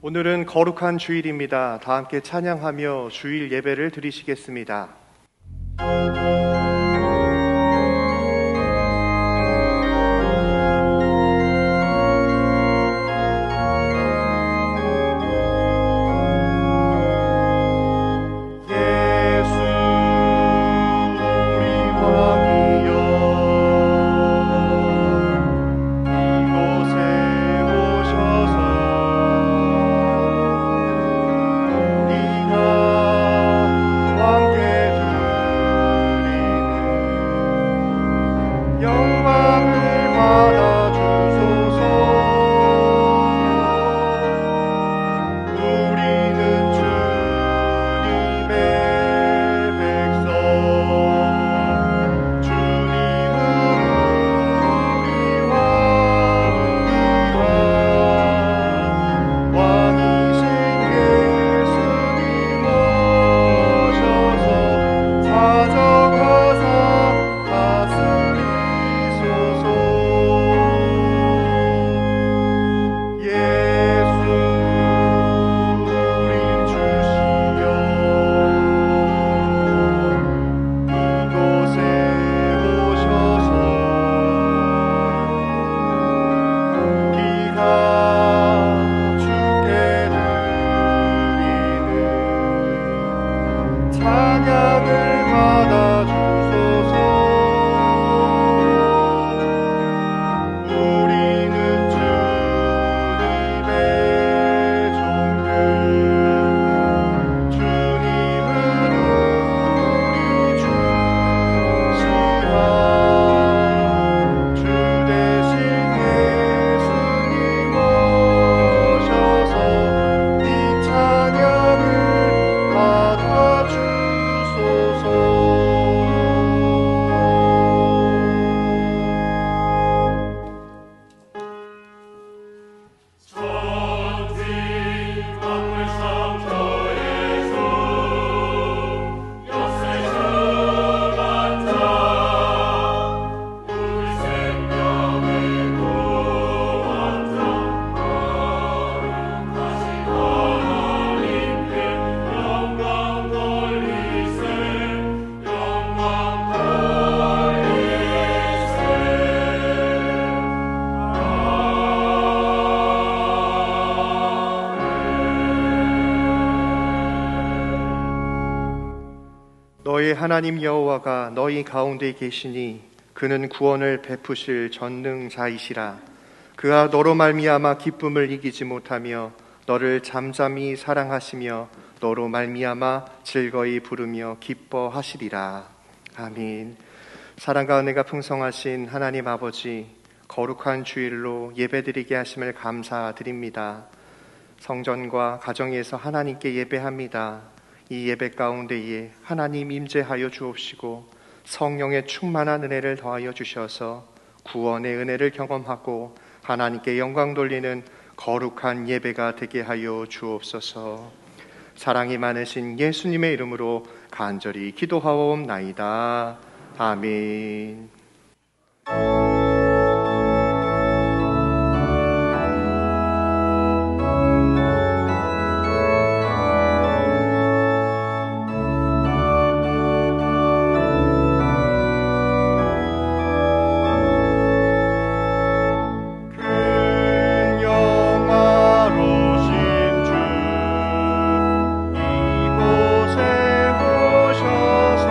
오늘은 거룩한 주일입니다. 다 함께 찬양하며 주일 예배를 드리시겠습니다. 너희 하나님 여호와가 너희 가운데 계시니 그는 구원을 베푸실 전능자이시라. 그가 너로 말미암아 기쁨을 이기지 못하며 너를 잠잠히 사랑하시며 너로 말미암아 즐거이 부르며 기뻐하시리라. 아멘. 사랑과 은혜가 풍성하신 하나님 아버지, 거룩한 주일로 예배드리게 하심을 감사드립니다. 성전과 가정에서 하나님께 예배합니다. 이 예배 가운데에 하나님 임재하여 주옵시고 성령의 충만한 은혜를 더하여 주셔서 구원의 은혜를 경험하고 하나님께 영광 돌리는 거룩한 예배가 되게 하여 주옵소서. 사랑이 많으신 예수님의 이름으로 간절히 기도하옵나이다. 아멘. 이곳에 오셔서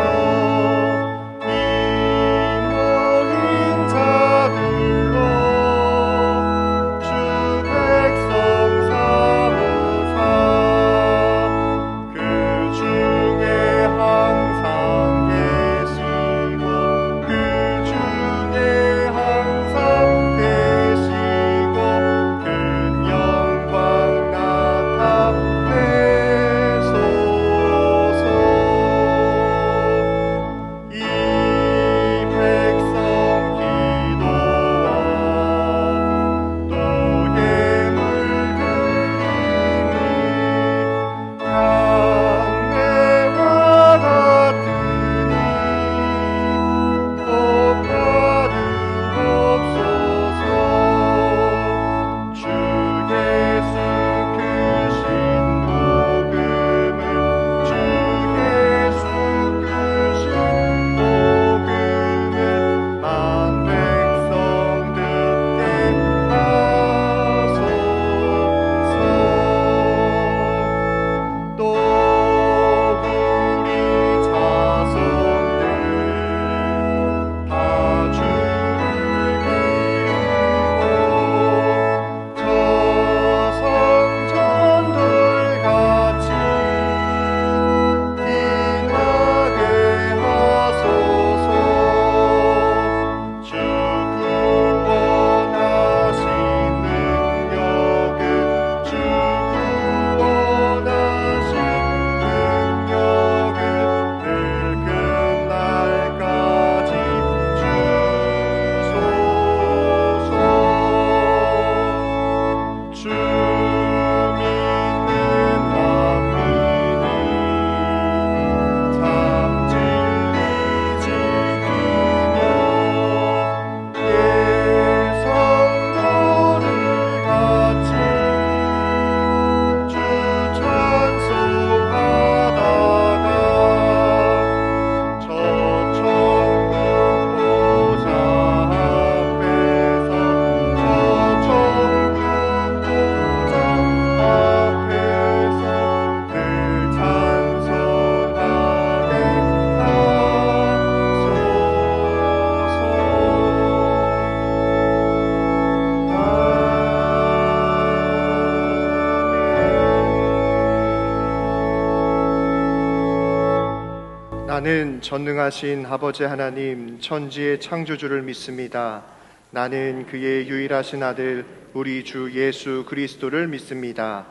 나는 전능하신 아버지 하나님 천지의 창조주를 믿습니다. 나는 그의 유일하신 아들 우리 주 예수 그리스도를 믿습니다.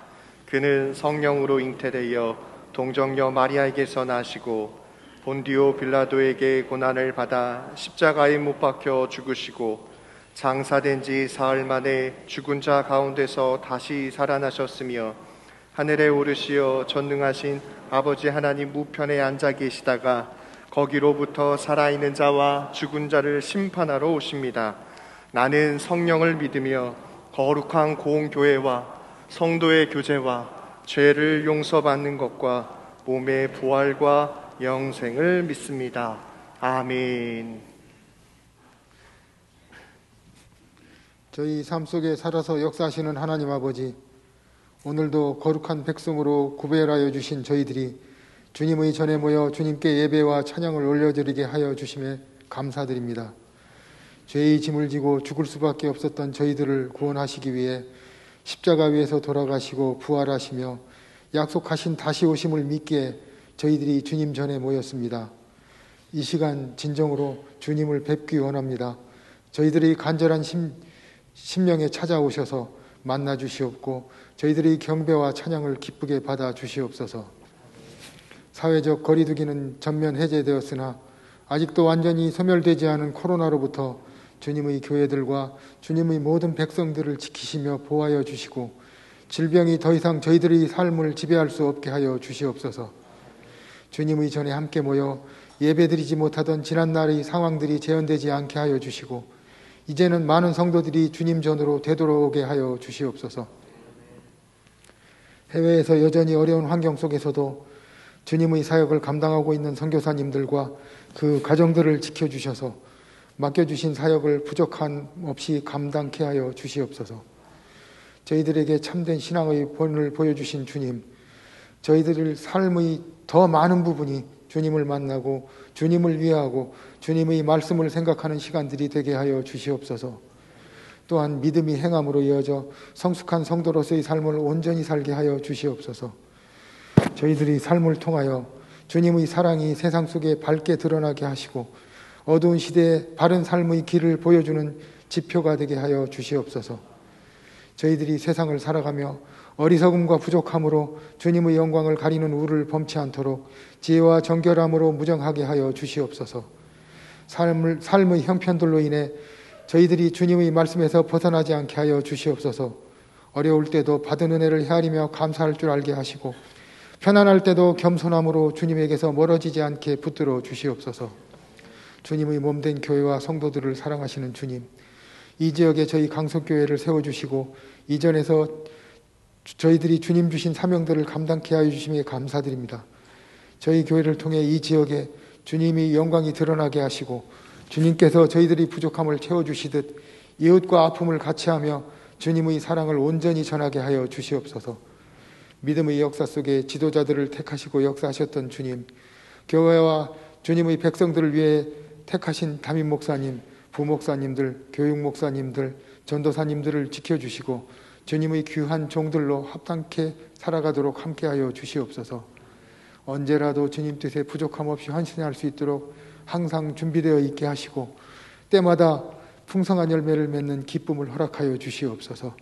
그는 성령으로 잉태되어 동정녀 마리아에게서 나시고 본디오 빌라도에게 고난을 받아 십자가에 못 박혀 죽으시고 장사된 지 사흘 만에 죽은 자 가운데서 다시 살아나셨으며 하늘에 오르시어 전능하신 아버지 하나님 우편에 앉아 계시다가 거기로부터 살아있는 자와 죽은 자를 심판하러 오십니다. 나는 성령을 믿으며 거룩한 공교회와 성도의 교제와 죄를 용서받는 것과 몸의 부활과 영생을 믿습니다. 아멘. 저희 삶 속에 살아서 역사하시는 하나님 아버지, 오늘도 거룩한 백성으로 구별하여 주신 저희들이 주님의 전에 모여 주님께 예배와 찬양을 올려드리게 하여 주심에 감사드립니다. 죄의 짐을 지고 죽을 수밖에 없었던 저희들을 구원하시기 위해 십자가 위에서 돌아가시고 부활하시며 약속하신 다시 오심을 믿기에 저희들이 주님 전에 모였습니다. 이 시간 진정으로 주님을 뵙기 원합니다. 저희들의 간절한 심령에 찾아오셔서 만나 주시옵고 저희들의 경배와 찬양을 기쁘게 받아 주시옵소서. 사회적 거리두기는 전면 해제되었으나 아직도 완전히 소멸되지 않은 코로나로부터 주님의 교회들과 주님의 모든 백성들을 지키시며 보호하여 주시고 질병이 더 이상 저희들의 삶을 지배할 수 없게 하여 주시옵소서. 주님의 전에 함께 모여 예배드리지 못하던 지난날의 상황들이 재현되지 않게 하여 주시고 이제는 많은 성도들이 주님 전으로 되돌아오게 하여 주시옵소서. 해외에서 여전히 어려운 환경 속에서도 주님의 사역을 감당하고 있는 선교사님들과 그 가정들을 지켜주셔서 맡겨주신 사역을 부족함 없이 감당케 하여 주시옵소서. 저희들에게 참된 신앙의 본을 보여주신 주님, 저희들 삶의 더 많은 부분이 주님을 만나고 주님을 위하고 주님의 말씀을 생각하는 시간들이 되게 하여 주시옵소서. 또한 믿음이 행함으로 이어져 성숙한 성도로서의 삶을 온전히 살게 하여 주시옵소서. 저희들이 삶을 통하여 주님의 사랑이 세상 속에 밝게 드러나게 하시고 어두운 시대에 바른 삶의 길을 보여주는 지표가 되게 하여 주시옵소서. 저희들이 세상을 살아가며 어리석음과 부족함으로 주님의 영광을 가리는 우를 범치 않도록 지혜와 정결함으로 무정하게 하여 주시옵소서. 삶의 형편들로 인해 저희들이 주님의 말씀에서 벗어나지 않게 하여 주시옵소서. 어려울 때도 받은 은혜를 헤아리며 감사할 줄 알게 하시고 편안할 때도 겸손함으로 주님에게서 멀어지지 않게 붙들어 주시옵소서. 주님의 몸된 교회와 성도들을 사랑하시는 주님, 이 지역에 저희 강석교회를 세워주시고 이전에서 저희들이 주님 주신 사명들을 감당케 하여 주심에 감사드립니다. 저희 교회를 통해 이 지역에 주님의 영광이 드러나게 하시고 주님께서 저희들이 부족함을 채워주시듯 이웃과 아픔을 같이 하며 주님의 사랑을 온전히 전하게 하여 주시옵소서. 믿음의 역사 속에 지도자들을 택하시고 역사하셨던 주님, 교회와 주님의 백성들을 위해 택하신 담임 목사님, 부목사님들, 교육목사님들, 전도사님들을 지켜주시고 주님의 귀한 종들로 합당케 살아가도록 함께하여 주시옵소서. 언제라도 주님 뜻에 부족함 없이 헌신할 수 있도록 항상 준비되어 있게 하시고 때마다 풍성한 열매를 맺는 기쁨을 허락하여 주시옵소서.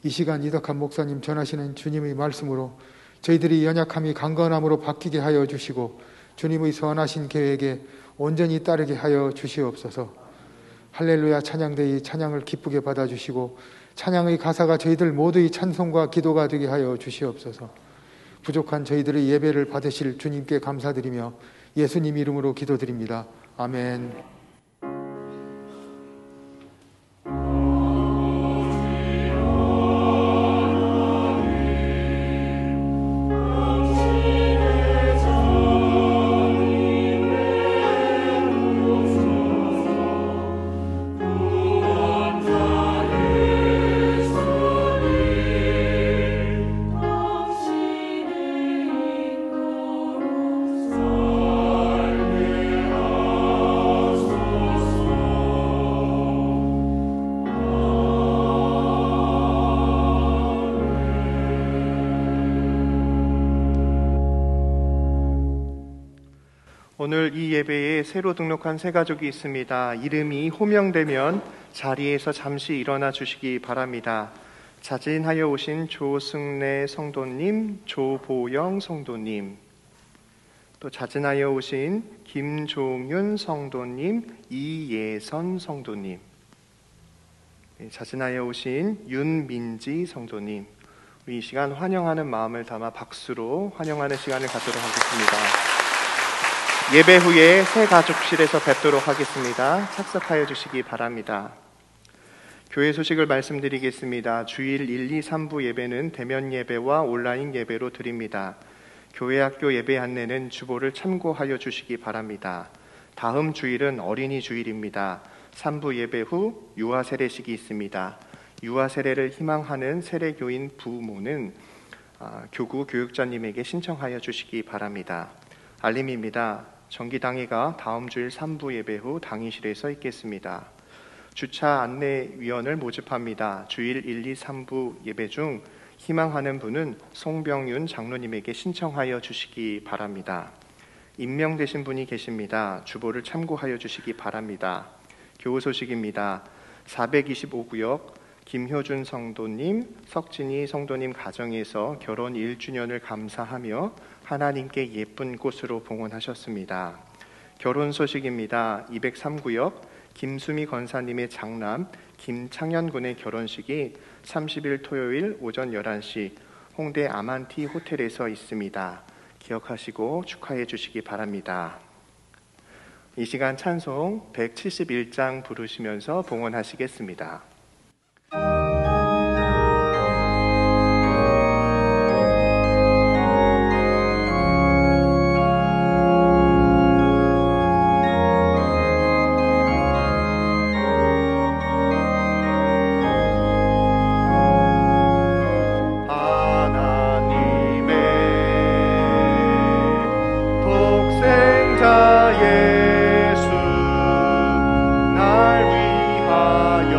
이 시간 이덕한 목사님 전하시는 주님의 말씀으로 저희들이 연약함이 강건함으로 바뀌게 하여 주시고 주님의 선하신 계획에 온전히 따르게 하여 주시옵소서. 할렐루야 찬양대의 찬양을 기쁘게 받아주시고 찬양의 가사가 저희들 모두의 찬송과 기도가 되게 하여 주시옵소서. 부족한 저희들의 예배를 받으실 주님께 감사드리며 예수님 이름으로 기도드립니다. 아멘. 오늘 이 예배에 새로 등록한 새 가족이 있습니다. 이름이 호명되면 자리에서 잠시 일어나 주시기 바랍니다. 자진하여 오신 조승래 성도님, 조보영 성도님, 또 자진하여 오신 김종윤 성도님, 이예선 성도님, 자진하여 오신 윤민지 성도님, 이 시간 환영하는 마음을 담아 박수로 환영하는 시간을 갖도록 하겠습니다. 예배 후에 새 가족실에서 뵙도록 하겠습니다. 착석하여 주시기 바랍니다. 교회 소식을 말씀드리겠습니다. 주일 1, 2, 3부 예배는 대면 예배와 온라인 예배로 드립니다. 교회 학교 예배 안내는 주보를 참고하여 주시기 바랍니다. 다음 주일은 어린이 주일입니다. 3부 예배 후 유아 세례식이 있습니다. 유아 세례를 희망하는 세례교인 부모는 교구 교육자님에게 신청하여 주시기 바랍니다. 알림입니다. 정기당회가 다음 주일 3부 예배 후 당의실에서 있겠습니다. 주차 안내위원을 모집합니다. 주일 1, 2, 3부 예배 중 희망하는 분은 송병윤 장로님에게 신청하여 주시기 바랍니다. 임명되신 분이 계십니다. 주보를 참고하여 주시기 바랍니다. 교우 소식입니다. 425구역 김효준 성도님, 석진희 성도님 가정에서 결혼 1주년을 감사하며 하나님께 예쁜 꽃으로 봉헌하셨습니다. 결혼 소식입니다. 203구역 김수미 권사님의 장남 김창현 군의 결혼식이 30일 토요일 오전 11시 홍대 아만티 호텔에서 있습니다. 기억하시고 축하해 주시기 바랍니다. 이 시간 찬송 171장 부르시면서 봉헌하시겠습니다. 예수 날 위하여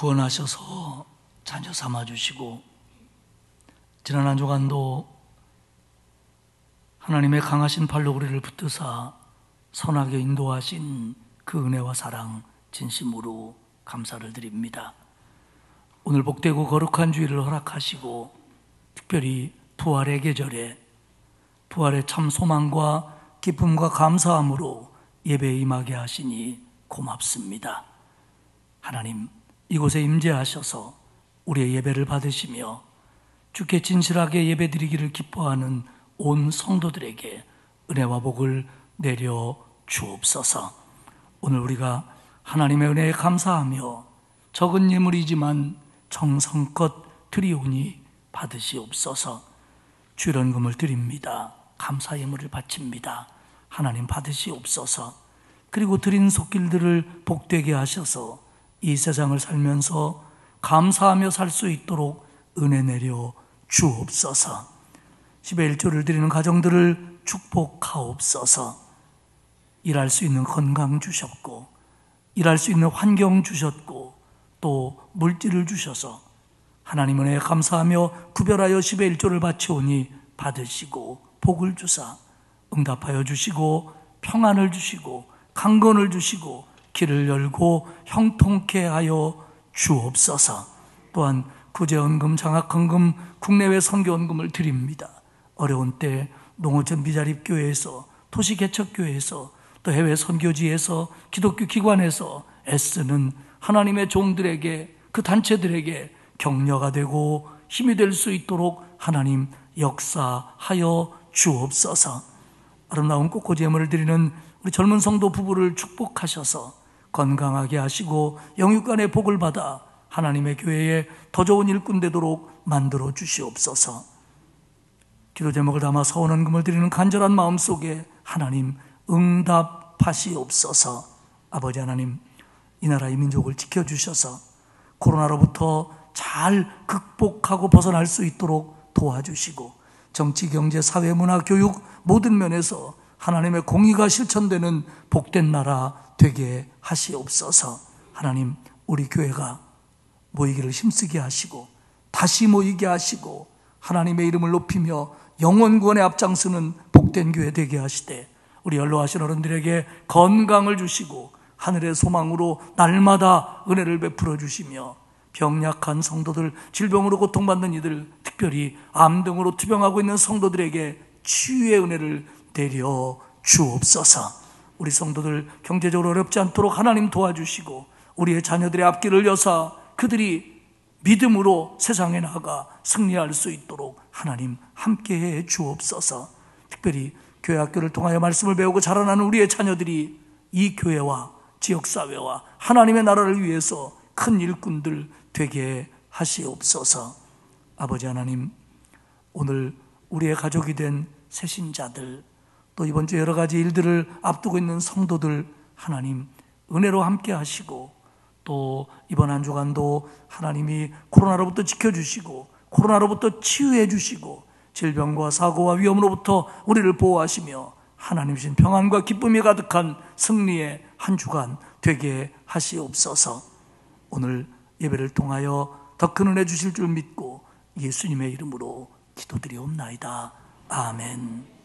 구원하셔서 자녀 삼아주시고 지난 한 주간도 하나님의 강하신 팔로 우리를 붙드사 선하게 인도하신 그 은혜와 사랑 진심으로 감사를 드립니다. 오늘 복되고 거룩한 주일을 허락하시고 특별히 부활의 계절에 부활의 참 소망과 기쁨과 감사함으로 예배에 임하게 하시니 고맙습니다. 하나님, 이곳에 임재하셔서 우리의 예배를 받으시며 주께 진실하게 예배드리기를 기뻐하는 온 성도들에게 은혜와 복을 내려 주옵소서. 오늘 우리가 하나님의 은혜에 감사하며 적은 예물이지만 정성껏 드리오니 받으시옵소서. 주일헌금을 드립니다. 감사 예물을 바칩니다. 하나님 받으시옵소서. 그리고 드린 손길들을 복되게 하셔서 이 세상을 살면서 감사하며 살 수 있도록 은혜 내려 주옵소서. 10의 1조를 드리는 가정들을 축복하옵소서. 일할 수 있는 건강 주셨고 일할 수 있는 환경 주셨고 또 물질을 주셔서 하나님 은혜에 감사하며 구별하여 10의 1조를 바치오니 받으시고 복을 주사 응답하여 주시고 평안을 주시고 강건을 주시고 길을 열고 형통케 하여 주옵소서. 또한 구제헌금, 장학헌금, 국내외 선교헌금을 드립니다. 어려운 때 농어촌 미자립교회에서 도시개척교회에서 또 해외 선교지에서 기독교 기관에서 애쓰는 하나님의 종들에게 그 단체들에게 격려가 되고 힘이 될 수 있도록 하나님 역사하여 주옵소서. 아름다운 꽃꽂이 예물을 드리는 우리 젊은 성도 부부를 축복하셔서 건강하게 하시고 영육간의 복을 받아 하나님의 교회에 더 좋은 일꾼 되도록 만들어 주시옵소서. 기도 제목을 담아 서원헌금을 드리는 간절한 마음 속에 하나님 응답하시옵소서. 아버지 하나님, 이 나라 이 민족을 지켜주셔서 코로나로부터 잘 극복하고 벗어날 수 있도록 도와주시고 정치, 경제, 사회, 문화, 교육 모든 면에서 하나님의 공의가 실천되는 복된 나라 되게 하시옵소서. 하나님, 우리 교회가 모이기를 힘쓰게 하시고 다시 모이게 하시고 하나님의 이름을 높이며 영원 구원에 앞장서는 복된 교회 되게 하시되 우리 연로하신 어른들에게 건강을 주시고 하늘의 소망으로 날마다 은혜를 베풀어 주시며 병약한 성도들, 질병으로 고통받는 이들, 특별히 암 등으로 투병하고 있는 성도들에게 치유의 은혜를 내려 주옵소서. 우리 성도들 경제적으로 어렵지 않도록 하나님 도와주시고 우리의 자녀들의 앞길을 여사 그들이 믿음으로 세상에 나가 승리할 수 있도록 하나님 함께해 주옵소서. 특별히 교회 학교를 통하여 말씀을 배우고 자라나는 우리의 자녀들이 이 교회와 지역사회와 하나님의 나라를 위해서 큰 일꾼들 되게 하시옵소서. 아버지 하나님, 오늘 우리의 가족이 된 새신자들 또 이번 주 여러 가지 일들을 앞두고 있는 성도들 하나님 은혜로 함께 하시고 또 이번 한 주간도 하나님이 코로나로부터 지켜주시고 코로나로부터 치유해 주시고 질병과 사고와 위험으로부터 우리를 보호하시며 하나님 주신 평안과 기쁨이 가득한 승리의 한 주간 되게 하시옵소서. 오늘 예배를 통하여 더 큰 은혜 주실 줄 믿고 예수님의 이름으로 기도드리옵나이다. 아멘.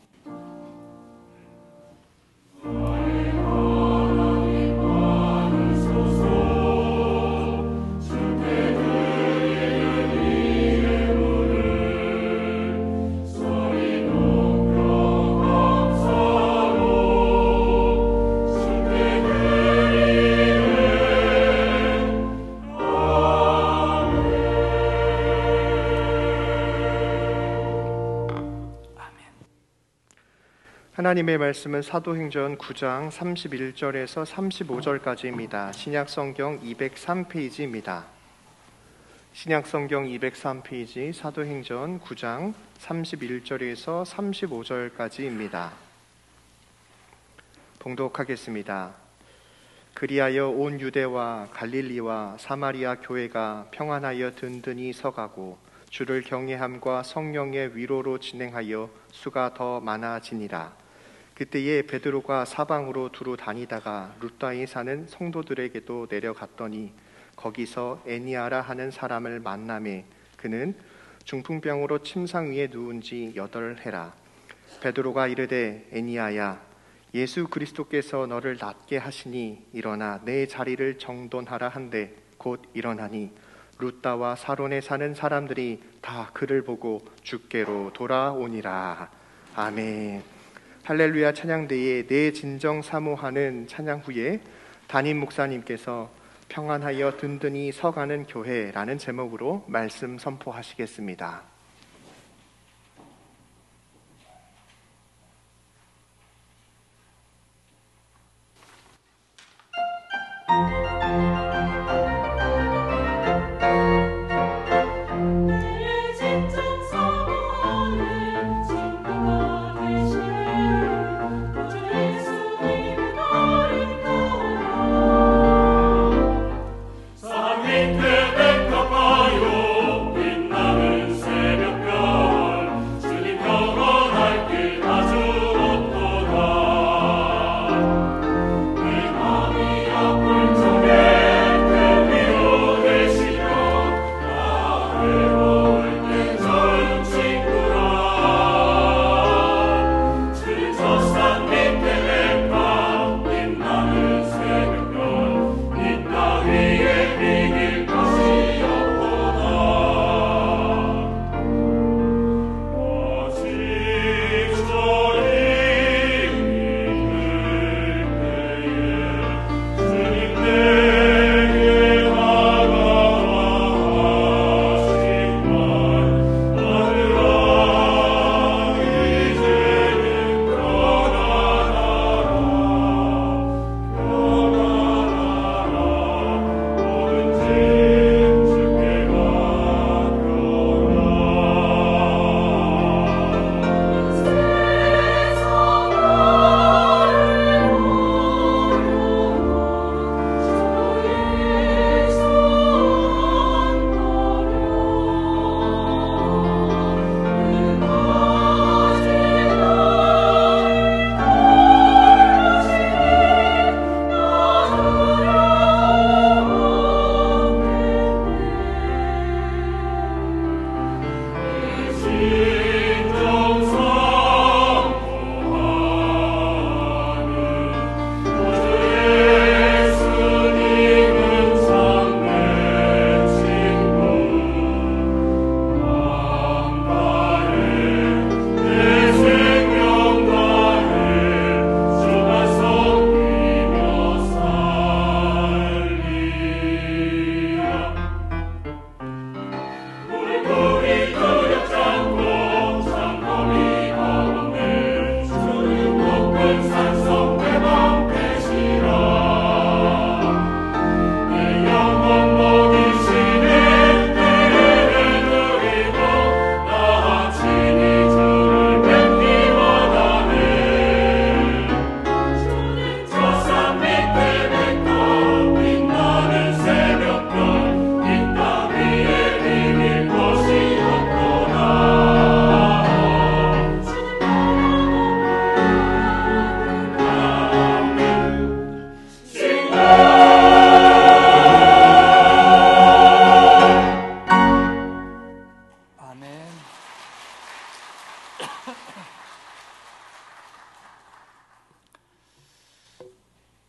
하나님의 말씀은 사도행전 9장 31절에서 35절까지입니다. 신약성경 203페이지입니다. 신약성경 203페이지 사도행전 9장 31절에서 35절까지입니다. 봉독하겠습니다. 그리하여 온 유대와 갈릴리와 사마리아 교회가 평안하여 든든히 서가고 주를 경외함과 성령의 위로로 진행하여 수가 더 많아지니라. 그때에 베드로가 사방으로 두루 다니다가 룻다에 사는 성도들에게도 내려갔더니 거기서 애니아라 하는 사람을 만나매 그는 중풍병으로 침상 위에 누운 지 8해라. 베드로가 이르되 애니아야 예수 그리스도께서 너를 낫게 하시니 일어나 내 자리를 정돈하라 한데 곧 일어나니 루다와 사론에 사는 사람들이 다 그를 보고 주께로 돌아오니라. 아멘. 할렐루야 찬양대에 내 진정 사모하는 찬양 후에 담임 목사님께서 평안하여 든든히 서가는 교회라는 제목으로 말씀 선포하시겠습니다.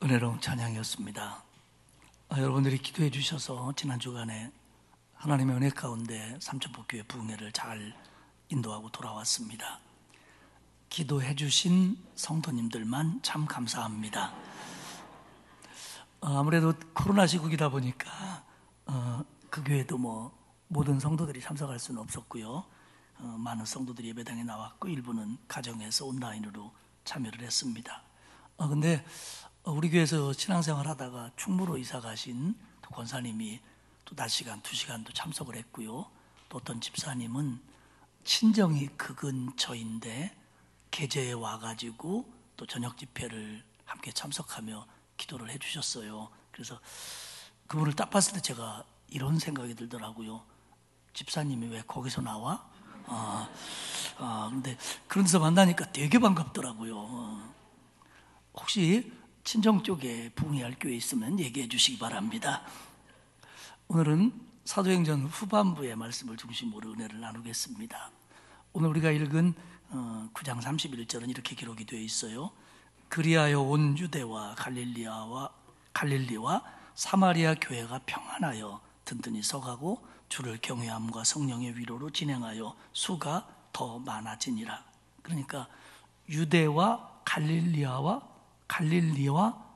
은혜로운 찬양이었습니다. 여러분들이 기도해 주셔서 지난 주간에 하나님의 은혜 가운데 삼천포교회 부흥회를 잘 인도하고 돌아왔습니다. 기도해 주신 성도님들만 참 감사합니다. 아무래도 코로나 시국이다 보니까 그 교회도 모든 성도들이 참석할 수는 없었고요. 많은 성도들이 예배당에 나왔고 일부는 가정에서 온라인으로 참여를 했습니다. 근데 우리 교회에서 신앙생활 하다가 충무로 이사 가신 또 권사님이 또 낮 시간 2시간도 참석을 했고요. 또 어떤 집사님은 친정이 그 근처인데 계제에 와가지고 또 저녁 집회를 함께 참석하며 기도를 해주셨어요. 그래서 그분을 딱 봤을 때 제가 이런 생각이 들더라고요. 집사님이 왜 거기서 나와? 근데 그런 데서 만나니까 되게 반갑더라고요. 혹시 친정 쪽에 부흥회할 교회 있으면 얘기해 주시기 바랍니다. 오늘은 사도행전 후반부의 말씀을 중심으로 은혜를 나누겠습니다. 오늘 우리가 읽은 9장 31절은 이렇게 기록이 되어 있어요. 그리하여 온 유대와 갈릴리와 사마리아 교회가 평안하여 든든히 서가고 주를 경외함과 성령의 위로로 진행하여 수가 더 많아지니라. 그러니까 유대와 갈릴리와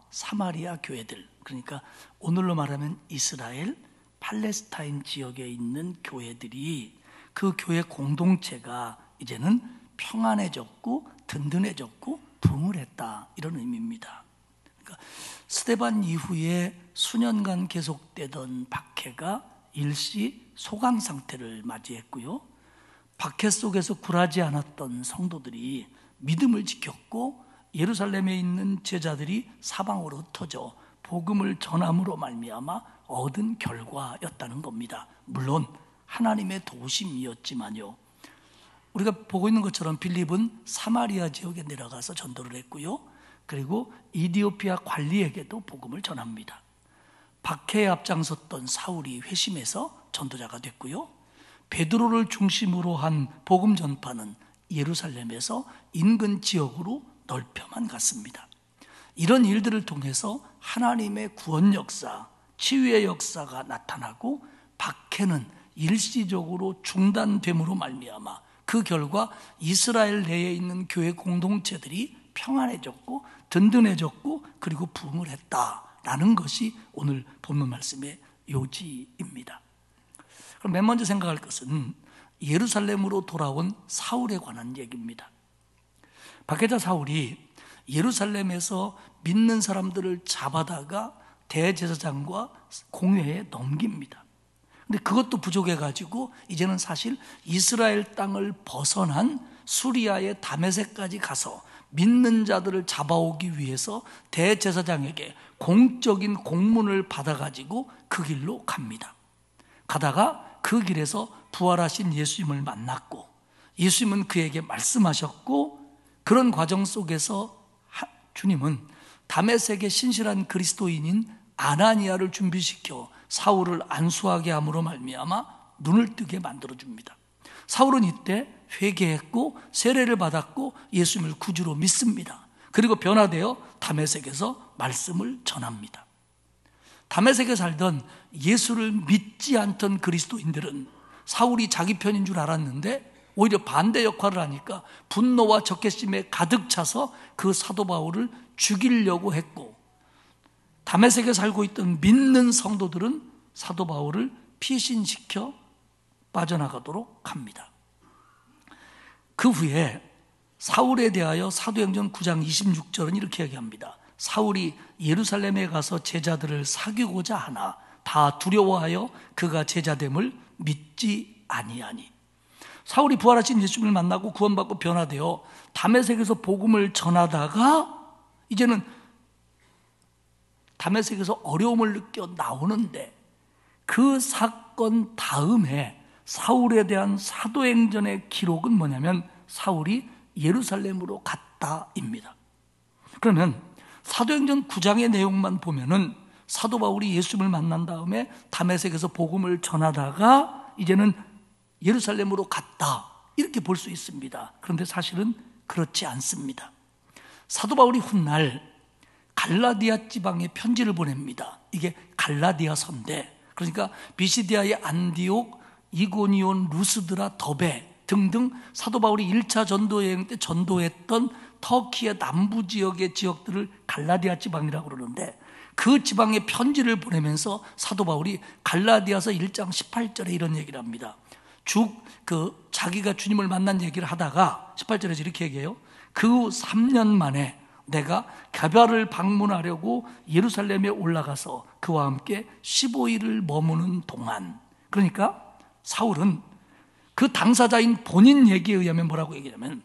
사마리아 교회들, 그러니까 오늘로 말하면 이스라엘, 팔레스타인 지역에 있는 교회들이, 그 교회 공동체가 이제는 평안해졌고 든든해졌고 부흥을 했다, 이런 의미입니다. 그러니까 스데반 이후에 수년간 계속되던 박해가 일시 소강 상태를 맞이했고요, 박해 속에서 굴하지 않았던 성도들이 믿음을 지켰고 예루살렘에 있는 제자들이 사방으로 흩어져 복음을 전함으로 말미암아 얻은 결과였다는 겁니다. 물론 하나님의 도우심이었지만요, 우리가 보고 있는 것처럼 빌립은 사마리아 지역에 내려가서 전도를 했고요, 그리고 이디오피아 관리에게도 복음을 전합니다. 박해에 앞장섰던 사울이 회심해서 전도자가 됐고요, 베드로를 중심으로 한 복음 전파는 예루살렘에서 인근 지역으로 넓혀만 갔습니다. 이런 일들을 통해서 하나님의 구원 역사, 치유의 역사가 나타나고 박해는 일시적으로 중단됨으로 말미암아 그 결과 이스라엘 내에 있는 교회 공동체들이 평안해졌고 든든해졌고 그리고 부흥을 했다라는 것이 오늘 본문 말씀의 요지입니다. 그럼 맨 먼저 생각할 것은 예루살렘으로 돌아온 사울에 관한 얘기입니다. 박해자 사울이 예루살렘에서 믿는 사람들을 잡아다가 대제사장과 공회에 넘깁니다. 근데 그것도 부족해가지고 이제는 사실 이스라엘 땅을 벗어난 수리아의 다메섹까지 가서 믿는 자들을 잡아오기 위해서 대제사장에게 공적인 공문을 받아가지고 그 길로 갑니다. 가다가 그 길에서 부활하신 예수님을 만났고, 예수님은 그에게 말씀하셨고, 그런 과정 속에서 주님은 다메섹의 신실한 그리스도인인 아나니아를 준비시켜 사울을 안수하게 함으로 말미암아 눈을 뜨게 만들어줍니다. 사울은 이때 회개했고 세례를 받았고 예수님을 구주로 믿습니다. 그리고 변화되어 다메섹에서 말씀을 전합니다. 다메섹에 살던 예수를 믿지 않던 그리스도인들은 사울이 자기 편인 줄 알았는데 오히려 반대 역할을 하니까 분노와 적개심에 가득 차서 그 사도 바울을 죽이려고 했고, 다메섹에 살고 있던 믿는 성도들은 사도 바울을 피신시켜 빠져나가도록 합니다. 그 후에 사울에 대하여 사도행전 9장 26절은 이렇게 얘기합니다. 사울이 예루살렘에 가서 제자들을 사귀고자 하나 다 두려워하여 그가 제자됨을 믿지 아니하니. 사울이 부활하신 예수님을 만나고 구원받고 변화되어 다메섹에서 복음을 전하다가 이제는 다메섹에서 어려움을 느껴 나오는데, 그 사건 다음에 사울에 대한 사도행전의 기록은 뭐냐면 사울이 예루살렘으로 갔다입니다. 그러면 사도행전 9장의 내용만 보면은 사도 바울이 예수님을 만난 다음에 다메섹에서 복음을 전하다가 이제는 예루살렘으로 갔다, 이렇게 볼 수 있습니다. 그런데 사실은 그렇지 않습니다. 사도 바울이 훗날 갈라디아 지방에 편지를 보냅니다. 이게 갈라디아서인데, 그러니까 비시디아의 안디옥, 이고니온, 루스드라, 더베 등등 사도 바울이 1차 전도 여행 때 전도했던 터키의 남부 지역의 지역들을 갈라디아 지방이라고 그러는데, 그 지방에 편지를 보내면서 사도 바울이 갈라디아서 1장 18절에 이런 얘기를 합니다. 자기가 주님을 만난 얘기를 하다가 18절에서 이렇게 얘기해요. 그 후 3년 만에 내가 가벼를 방문하려고 예루살렘에 올라가서 그와 함께 15일을 머무는 동안, 그러니까 사울은 그 당사자인 본인 얘기에 의하면 뭐라고 얘기하냐면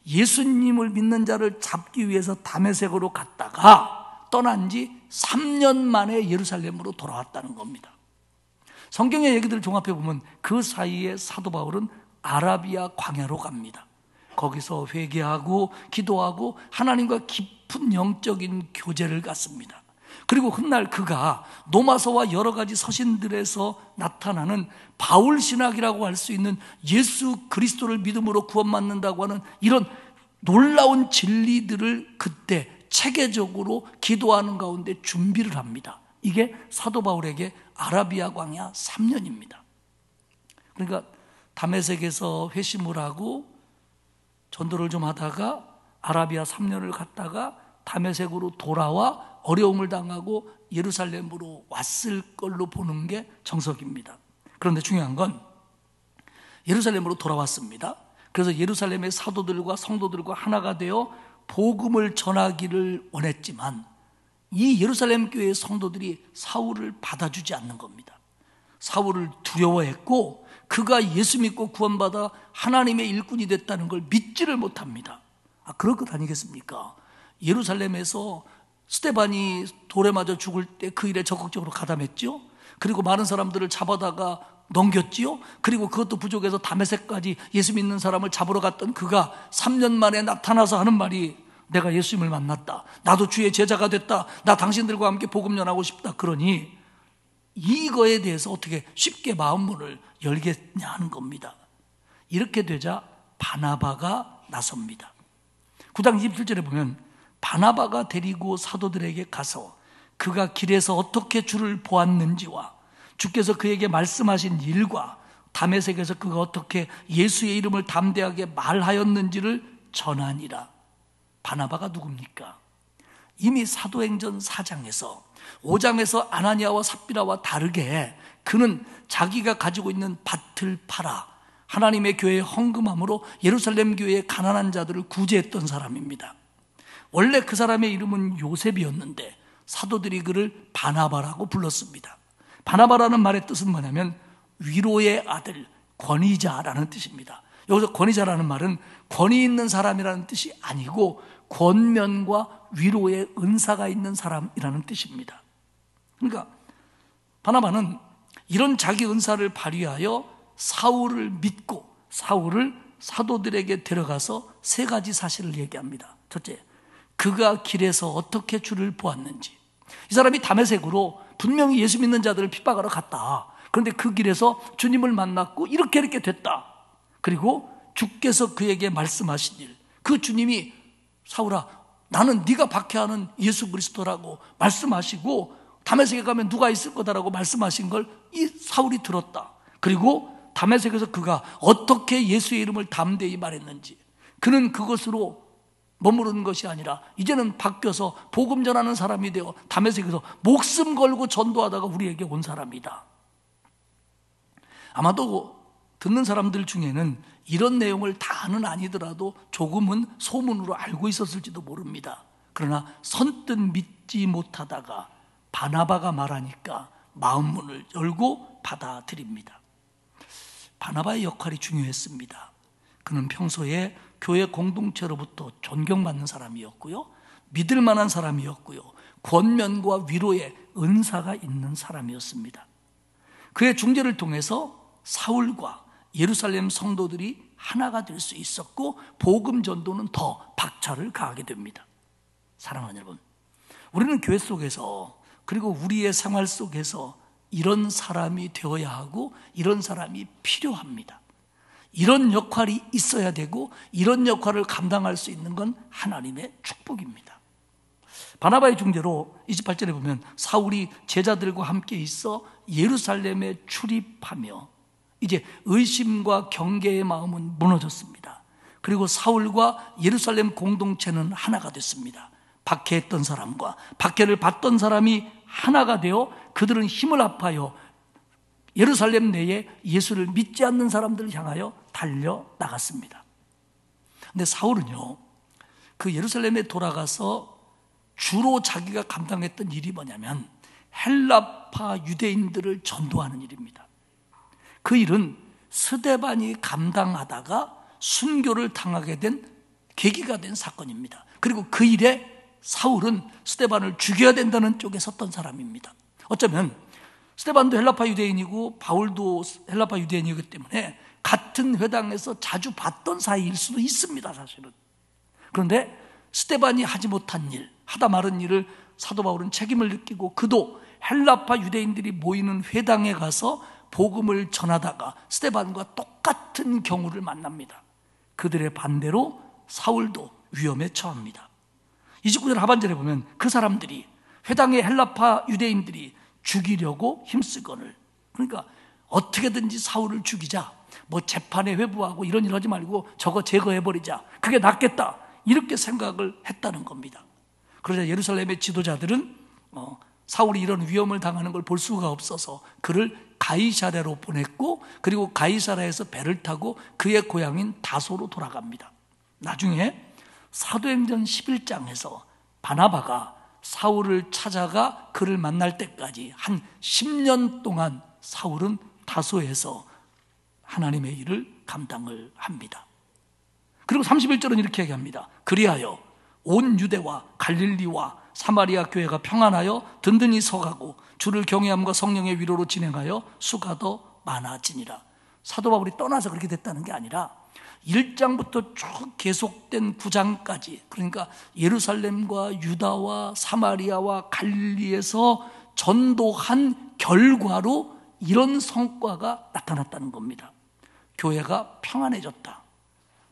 예수님을 믿는 자를 잡기 위해서 다메섹으로 갔다가 떠난 지 3년 만에 예루살렘으로 돌아왔다는 겁니다. 성경의 얘기들을 종합해 보면 그 사이에 사도 바울은 아라비아 광야로 갑니다. 거기서 회개하고 기도하고 하나님과 깊은 영적인 교제를 갖습니다. 그리고 훗날 그가 노마서와 여러 가지 서신들에서 나타나는 바울 신학이라고 할 수 있는 예수 그리스도를 믿음으로 구원받는다고 하는 이런 놀라운 진리들을 그때 체계적으로 기도하는 가운데 준비를 합니다. 이게 사도 바울에게 아라비아 광야 3년입니다. 그러니까 다메섹에서 회심을 하고 전도를 좀 하다가 아라비아 3년을 갔다가 다메섹으로 돌아와 어려움을 당하고 예루살렘으로 왔을 걸로 보는 게 정석입니다. 그런데 중요한 건 예루살렘으로 돌아왔습니다. 그래서 예루살렘의 사도들과 성도들과 하나가 되어 복음을 전하기를 원했지만 이 예루살렘 교회의 성도들이 사울을 받아주지 않는 겁니다. 사울을 두려워했고 그가 예수 믿고 구원받아 하나님의 일꾼이 됐다는 걸 믿지를 못합니다. 그럴 것 아니겠습니까? 예루살렘에서 스데반이 돌에 맞아 죽을 때 그 일에 적극적으로 가담했죠. 그리고 많은 사람들을 잡아다가 넘겼지요. 그리고 그것도 부족해서 다메섹까지 예수 믿는 사람을 잡으러 갔던 그가 3년 만에 나타나서 하는 말이 내가 예수님을 만났다. 나도 주의 제자가 됐다. 나 당신들과 함께 복음 전하고 싶다. 그러니 이거에 대해서 어떻게 쉽게 마음문을 열겠냐 하는 겁니다. 이렇게 되자 바나바가 나섭니다. 9장 27절에 보면 바나바가 데리고 사도들에게 가서 그가 길에서 어떻게 주를 보았는지와 주께서 그에게 말씀하신 일과 다메섹에서 그가 어떻게 예수의 이름을 담대하게 말하였는지를 전하니라. 바나바가 누굽니까? 이미 사도행전 4장에서 5장에서 아나니아와 삽비라와 다르게 그는 자기가 가지고 있는 밭을 팔아 하나님의 교회에 헌금함으로 예루살렘 교회의 가난한 자들을 구제했던 사람입니다. 원래 그 사람의 이름은 요셉이었는데 사도들이 그를 바나바라고 불렀습니다. 바나바라는 말의 뜻은 뭐냐면 위로의 아들, 권위자라는 뜻입니다. 여기서 권위자라는 말은 권위 있는 사람이라는 뜻이 아니고 권면과 위로의 은사가 있는 사람이라는 뜻입니다. 그러니까 바나바는 이런 자기 은사를 발휘하여 사울을 믿고 사울을 사도들에게 데려가서 세 가지 사실을 얘기합니다. 첫째, 그가 길에서 어떻게 주를 보았는지. 이 사람이 다메섹으로 분명히 예수 믿는 자들을 핍박하러 갔다. 그런데 그 길에서 주님을 만났고 이렇게 됐다. 그리고 주께서 그에게 말씀하신 일, 그 주님이 사울아 나는 네가 박해하는 예수 그리스도라고 말씀하시고 다메섹에 가면 누가 있을 거다라고 말씀하신 걸 이 사울이 들었다. 그리고 다메섹에서 그가 어떻게 예수의 이름을 담대히 말했는지, 그는 그것으로 머무르는 것이 아니라 이제는 바뀌어서 복음 전하는 사람이 되어 다메섹에서 목숨 걸고 전도하다가 우리에게 온 사람이다. 아마도 듣는 사람들 중에는 이런 내용을 다는 아니더라도 조금은 소문으로 알고 있었을지도 모릅니다. 그러나 선뜻 믿지 못하다가 바나바가 말하니까 마음문을 열고 받아들입니다. 바나바의 역할이 중요했습니다. 그는 평소에 교회 공동체로부터 존경받는 사람이었고요, 믿을 만한 사람이었고요, 권면과 위로의 은사가 있는 사람이었습니다. 그의 중재를 통해서 사울과 예루살렘 성도들이 하나가 될 수 있었고 복음 전도는 더 박차를 가하게 됩니다. 사랑하는 여러분, 우리는 교회 속에서 그리고 우리의 생활 속에서 이런 사람이 되어야 하고 이런 사람이 필요합니다. 이런 역할이 있어야 되고 이런 역할을 감당할 수 있는 건 하나님의 축복입니다. 바나바의 중재로 28절에 보면 사울이 제자들과 함께 있어 예루살렘에 출입하며 이제 의심과 경계의 마음은 무너졌습니다. 그리고 사울과 예루살렘 공동체는 하나가 됐습니다. 박해했던 사람과 박해를 받던 사람이 하나가 되어 그들은 힘을 합하여 예루살렘 내에 예수를 믿지 않는 사람들을 향하여 달려나갔습니다. 근데 사울은요, 그 예루살렘에 돌아가서 주로 자기가 감당했던 일이 뭐냐면 헬라파 유대인들을 전도하는 일입니다. 그 일은 스데반이 감당하다가 순교를 당하게 된 계기가 된 사건입니다. 그리고 그 일에 사울은 스데반을 죽여야 된다는 쪽에 섰던 사람입니다. 어쩌면 스데반도 헬라파 유대인이고 바울도 헬라파 유대인이기 때문에 같은 회당에서 자주 봤던 사이일 수도 있습니다, 사실은. 그런데 스데반이 하지 못한 일, 하다 말은 일을 사도 바울은 책임을 느끼고 그도 헬라파 유대인들이 모이는 회당에 가서 복음을 전하다가 스데반과 똑같은 경우를 만납니다. 그들의 반대로 사울도 위험에 처합니다. 29절 하반절에 보면 그 사람들이 회당의 헬라파 유대인들이 죽이려고 힘쓰거늘, 그러니까 어떻게든지 사울을 죽이자, 뭐 재판에 회부하고 이런 일 하지 말고 저거 제거해버리자, 그게 낫겠다, 이렇게 생각을 했다는 겁니다. 그러자 예루살렘의 지도자들은 사울이 이런 위험을 당하는 걸 볼 수가 없어서 그를 가이사랴로 보냈고, 그리고 가이사랴에서 배를 타고 그의 고향인 다소로 돌아갑니다. 나중에 사도행전 11장에서 바나바가 사울을 찾아가 그를 만날 때까지 한 10년 동안 사울은 다소에서 하나님의 일을 감당을 합니다. 그리고 31절은 이렇게 얘기합니다. 그리하여 온 유대와 갈릴리와 사마리아 교회가 평안하여 든든히 서가고 주를 경외함과 성령의 위로로 진행하여 수가 더 많아지니라. 사도 바울이 떠나서 그렇게 됐다는 게 아니라 1장부터 쭉 계속된 9장까지, 그러니까 예루살렘과 유다와 사마리아와 갈릴리에서 전도한 결과로 이런 성과가 나타났다는 겁니다. 교회가 평안해졌다.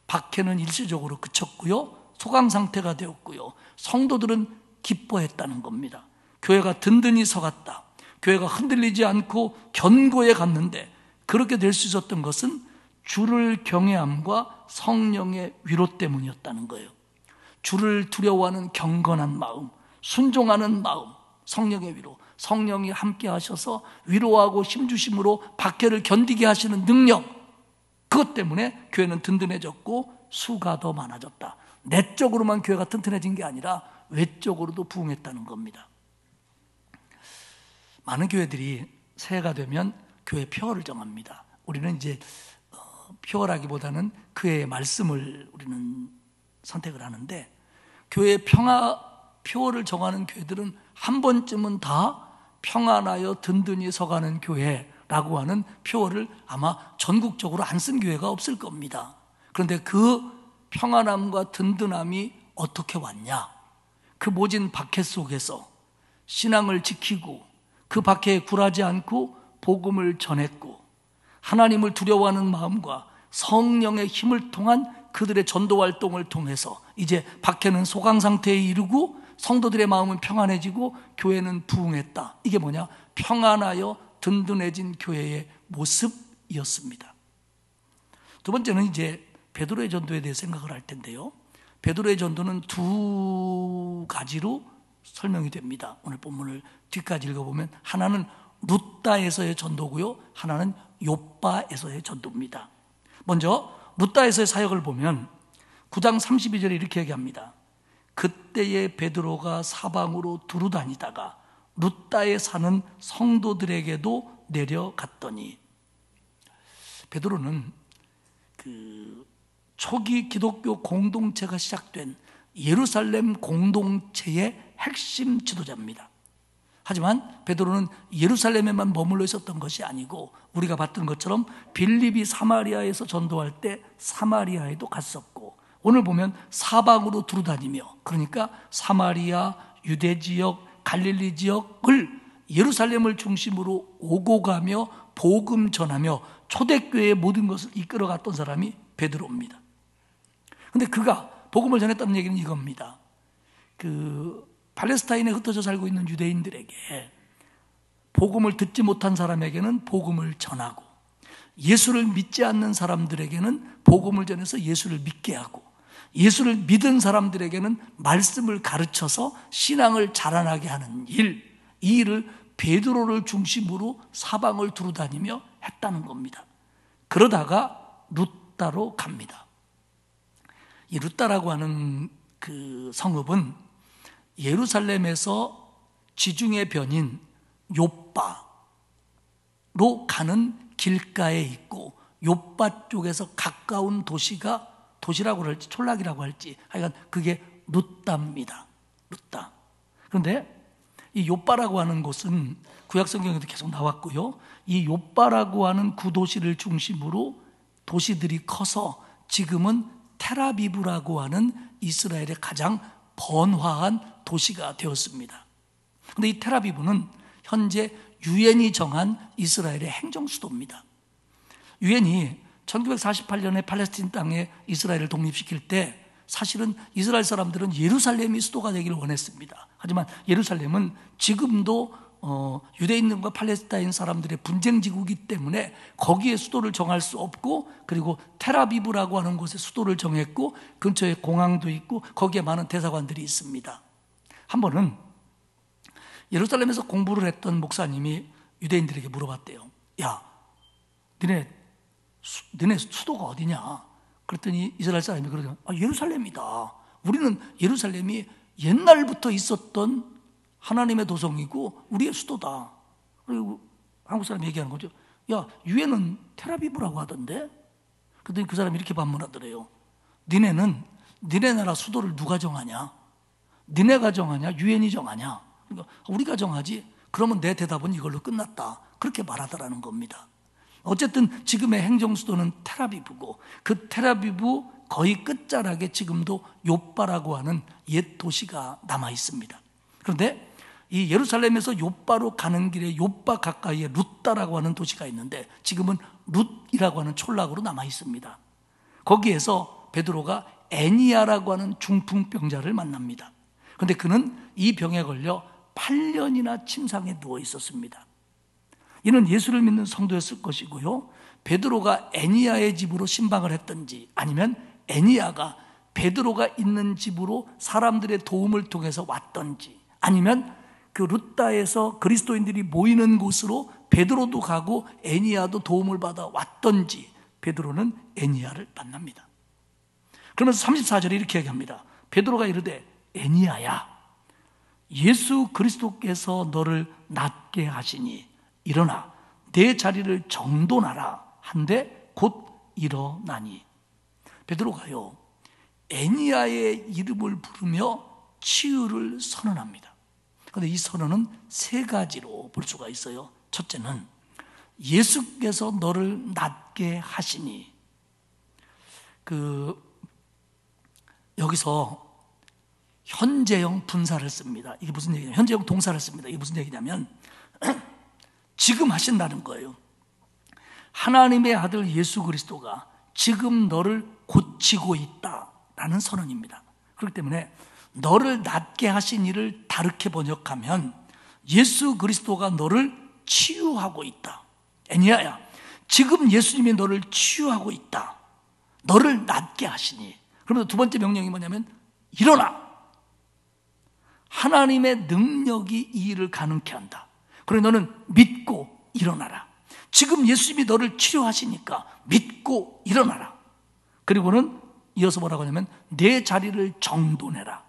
박해는 일시적으로 그쳤고요, 소강 상태가 되었고요, 성도들은 기뻐했다는 겁니다. 교회가 든든히 서갔다. 교회가 흔들리지 않고 견고해 갔는데, 그렇게 될 수 있었던 것은 주를 경외함과 성령의 위로 때문이었다는 거예요. 주를 두려워하는 경건한 마음, 순종하는 마음, 성령의 위로, 성령이 함께 하셔서 위로하고 힘주심으로 박해를 견디게 하시는 능력, 그것 때문에 교회는 든든해졌고 수가 더 많아졌다. 내적으로만 교회가 튼튼해진 게 아니라 외적으로도 부흥했다는 겁니다. 많은 교회들이 새해가 되면 교회 표어를 정합니다. 우리는 이제 표어라기보다는 그의 말씀을 우리는 선택을 하는데, 교회 표어를 정하는 교회들은 한 번쯤은 다 평안하여 든든히 서가는 교회라고 하는 표어를 아마 전국적으로 안 쓴 교회가 없을 겁니다. 그런데 그 평안함과 든든함이 어떻게 왔냐? 그 모진 박해 속에서 신앙을 지키고 그 박해에 굴하지 않고 복음을 전했고, 하나님을 두려워하는 마음과 성령의 힘을 통한 그들의 전도 활동을 통해서 이제 박해는 소강 상태에 이르고 성도들의 마음은 평안해지고 교회는 부흥했다. 이게 뭐냐? 평안하여 든든해진 교회의 모습이었습니다. 두 번째는 이제 베드로의 전도에 대해 생각을 할 텐데요, 베드로의 전도는 두 가지로 설명이 됩니다. 오늘 본문을 뒤까지 읽어보면 하나는 루다에서의 전도고요, 하나는 요빠에서의 전도입니다. 먼저 루다에서의 사역을 보면 9장 32절에 이렇게 얘기합니다. 그때의 베드로가 사방으로 두루 다니다가 루다에 사는 성도들에게도 내려갔더니, 베드로는 그 초기 기독교 공동체가 시작된 예루살렘 공동체의 핵심 지도자입니다. 하지만 베드로는 예루살렘에만 머물러 있었던 것이 아니고 우리가 봤던 것처럼 빌립이 사마리아에서 전도할 때 사마리아에도 갔었고, 오늘 보면 사방으로 두루다니며, 그러니까 사마리아, 유대 지역, 갈릴리 지역을 예루살렘을 중심으로 오고 가며 복음 전하며 초대교회의 모든 것을 이끌어갔던 사람이 베드로입니다. 그런데 그가 복음을 전했다는 얘기는 이겁니다. 팔레스타인에 흩어져 살고 있는 유대인들에게 복음을 듣지 못한 사람에게는 복음을 전하고, 예수를 믿지 않는 사람들에게는 복음을 전해서 예수를 믿게 하고, 예수를 믿은 사람들에게는 말씀을 가르쳐서 신앙을 자라나게 하는 일, 이 일을 베드로를 중심으로 사방을 두루다니며 했다는 겁니다. 그러다가 루다로 갑니다. 이 루다라고 하는 그 성읍은 예루살렘에서 지중해 변인 요빠로 가는 길가에 있고, 요빠 쪽에서 가까운 도시라고 할지 촌락이라고 할지 하여간 그게 루다입니다. 루다. 그런데 이 요빠라고 하는 곳은 구약 성경에도 계속 나왔고요, 이 요빠라고 하는 구도시를 중심으로 도시들이 커서 지금은 텔아비브라고 하는 이스라엘의 가장 번화한 도시가 되었습니다. 그런데 이 텔아비브는 현재 유엔이 정한 이스라엘의 행정 수도입니다. 유엔이 1948년에 팔레스틴 땅에 이스라엘을 독립시킬 때 사실은 이스라엘 사람들은 예루살렘이 수도가 되기를 원했습니다. 하지만 예루살렘은 지금도 유대인들과 팔레스타인 사람들의 분쟁지구이기 때문에 거기에 수도를 정할 수 없고, 그리고 텔아비브라고 하는 곳에 수도를 정했고 근처에 공항도 있고 거기에 많은 대사관들이 있습니다. 한 번은 예루살렘에서 공부를 했던 목사님이 유대인들에게 물어봤대요. 야, 니네 수도가 어디냐? 그랬더니 이스라엘 사람이 그러죠. 예루살렘이다. 우리는 예루살렘이 옛날부터 있었던 하나님의 도성이고 우리의 수도다. 그리고 한국 사람이 얘기하는 거죠. 야, 유엔은 텔아비브라고 하던데? 그랬더니 그 사람이 이렇게 반문하더래요. 니네 나라 수도를 누가 정하냐? 니네가 정하냐? 유엔이 정하냐? 그러니까 우리가 정하지. 그러면 내 대답은 이걸로 끝났다. 그렇게 말하더라는 겁니다. 어쨌든 지금의 행정수도는 텔아비브고, 그 텔아비브 거의 끝자락에 지금도 요빠라고 하는 옛 도시가 남아 있습니다. 그런데 이 예루살렘에서 요빠로 가는 길에 요빠 가까이에 룻다라고 하는 도시가 있는데 지금은 룻이라고 하는 촌락으로 남아 있습니다. 거기에서 베드로가 애니야라고 하는 중풍병자를 만납니다. 그런데 그는 이 병에 걸려 8년이나 침상에 누워 있었습니다. 이는 예수를 믿는 성도였을 것이고요, 베드로가 애니야의 집으로 신방을 했든지 아니면 애니야가 베드로가 있는 집으로 사람들의 도움을 통해서 왔든지, 아니면 그 룻다에서 그리스도인들이 모이는 곳으로 베드로도 가고 애니야도 도움을 받아 왔든지 베드로는 애니야를 만납니다. 그러면서 34절에 이렇게 얘기합니다. 베드로가 이르되 애니야야, 예수 그리스도께서 너를 낫게 하시니 일어나 내 자리를 정돈하라 한데 곧 일어나니. 베드로가요, 애니야의 이름을 부르며 치유를 선언합니다. 그런데 이 선언은 세 가지로 볼 수가 있어요. 첫째는 예수께서 너를 낫게 하시니. 여기서 현재형 분사를 씁니다. 이게 무슨 얘기냐면, 현재형 동사를 씁니다. 이게 무슨 얘기냐면 지금 하신다는 거예요. 하나님의 아들 예수 그리스도가 지금 너를 고치고 있다라는 선언입니다. 그렇기 때문에 너를 낫게 하신 일을 다르게 번역하면 예수 그리스도가 너를 치유하고 있다. 애니야야, 지금 예수님이 너를 치유하고 있다. 너를 낫게 하시니. 그러면서 두 번째 명령이 뭐냐면 일어나. 하나님의 능력이 이 일을 가능케 한다. 그래 너는 믿고 일어나라. 지금 예수님이 너를 치료하시니까 믿고 일어나라. 그리고는 이어서 뭐라고 하냐면 내 자리를 정돈해라.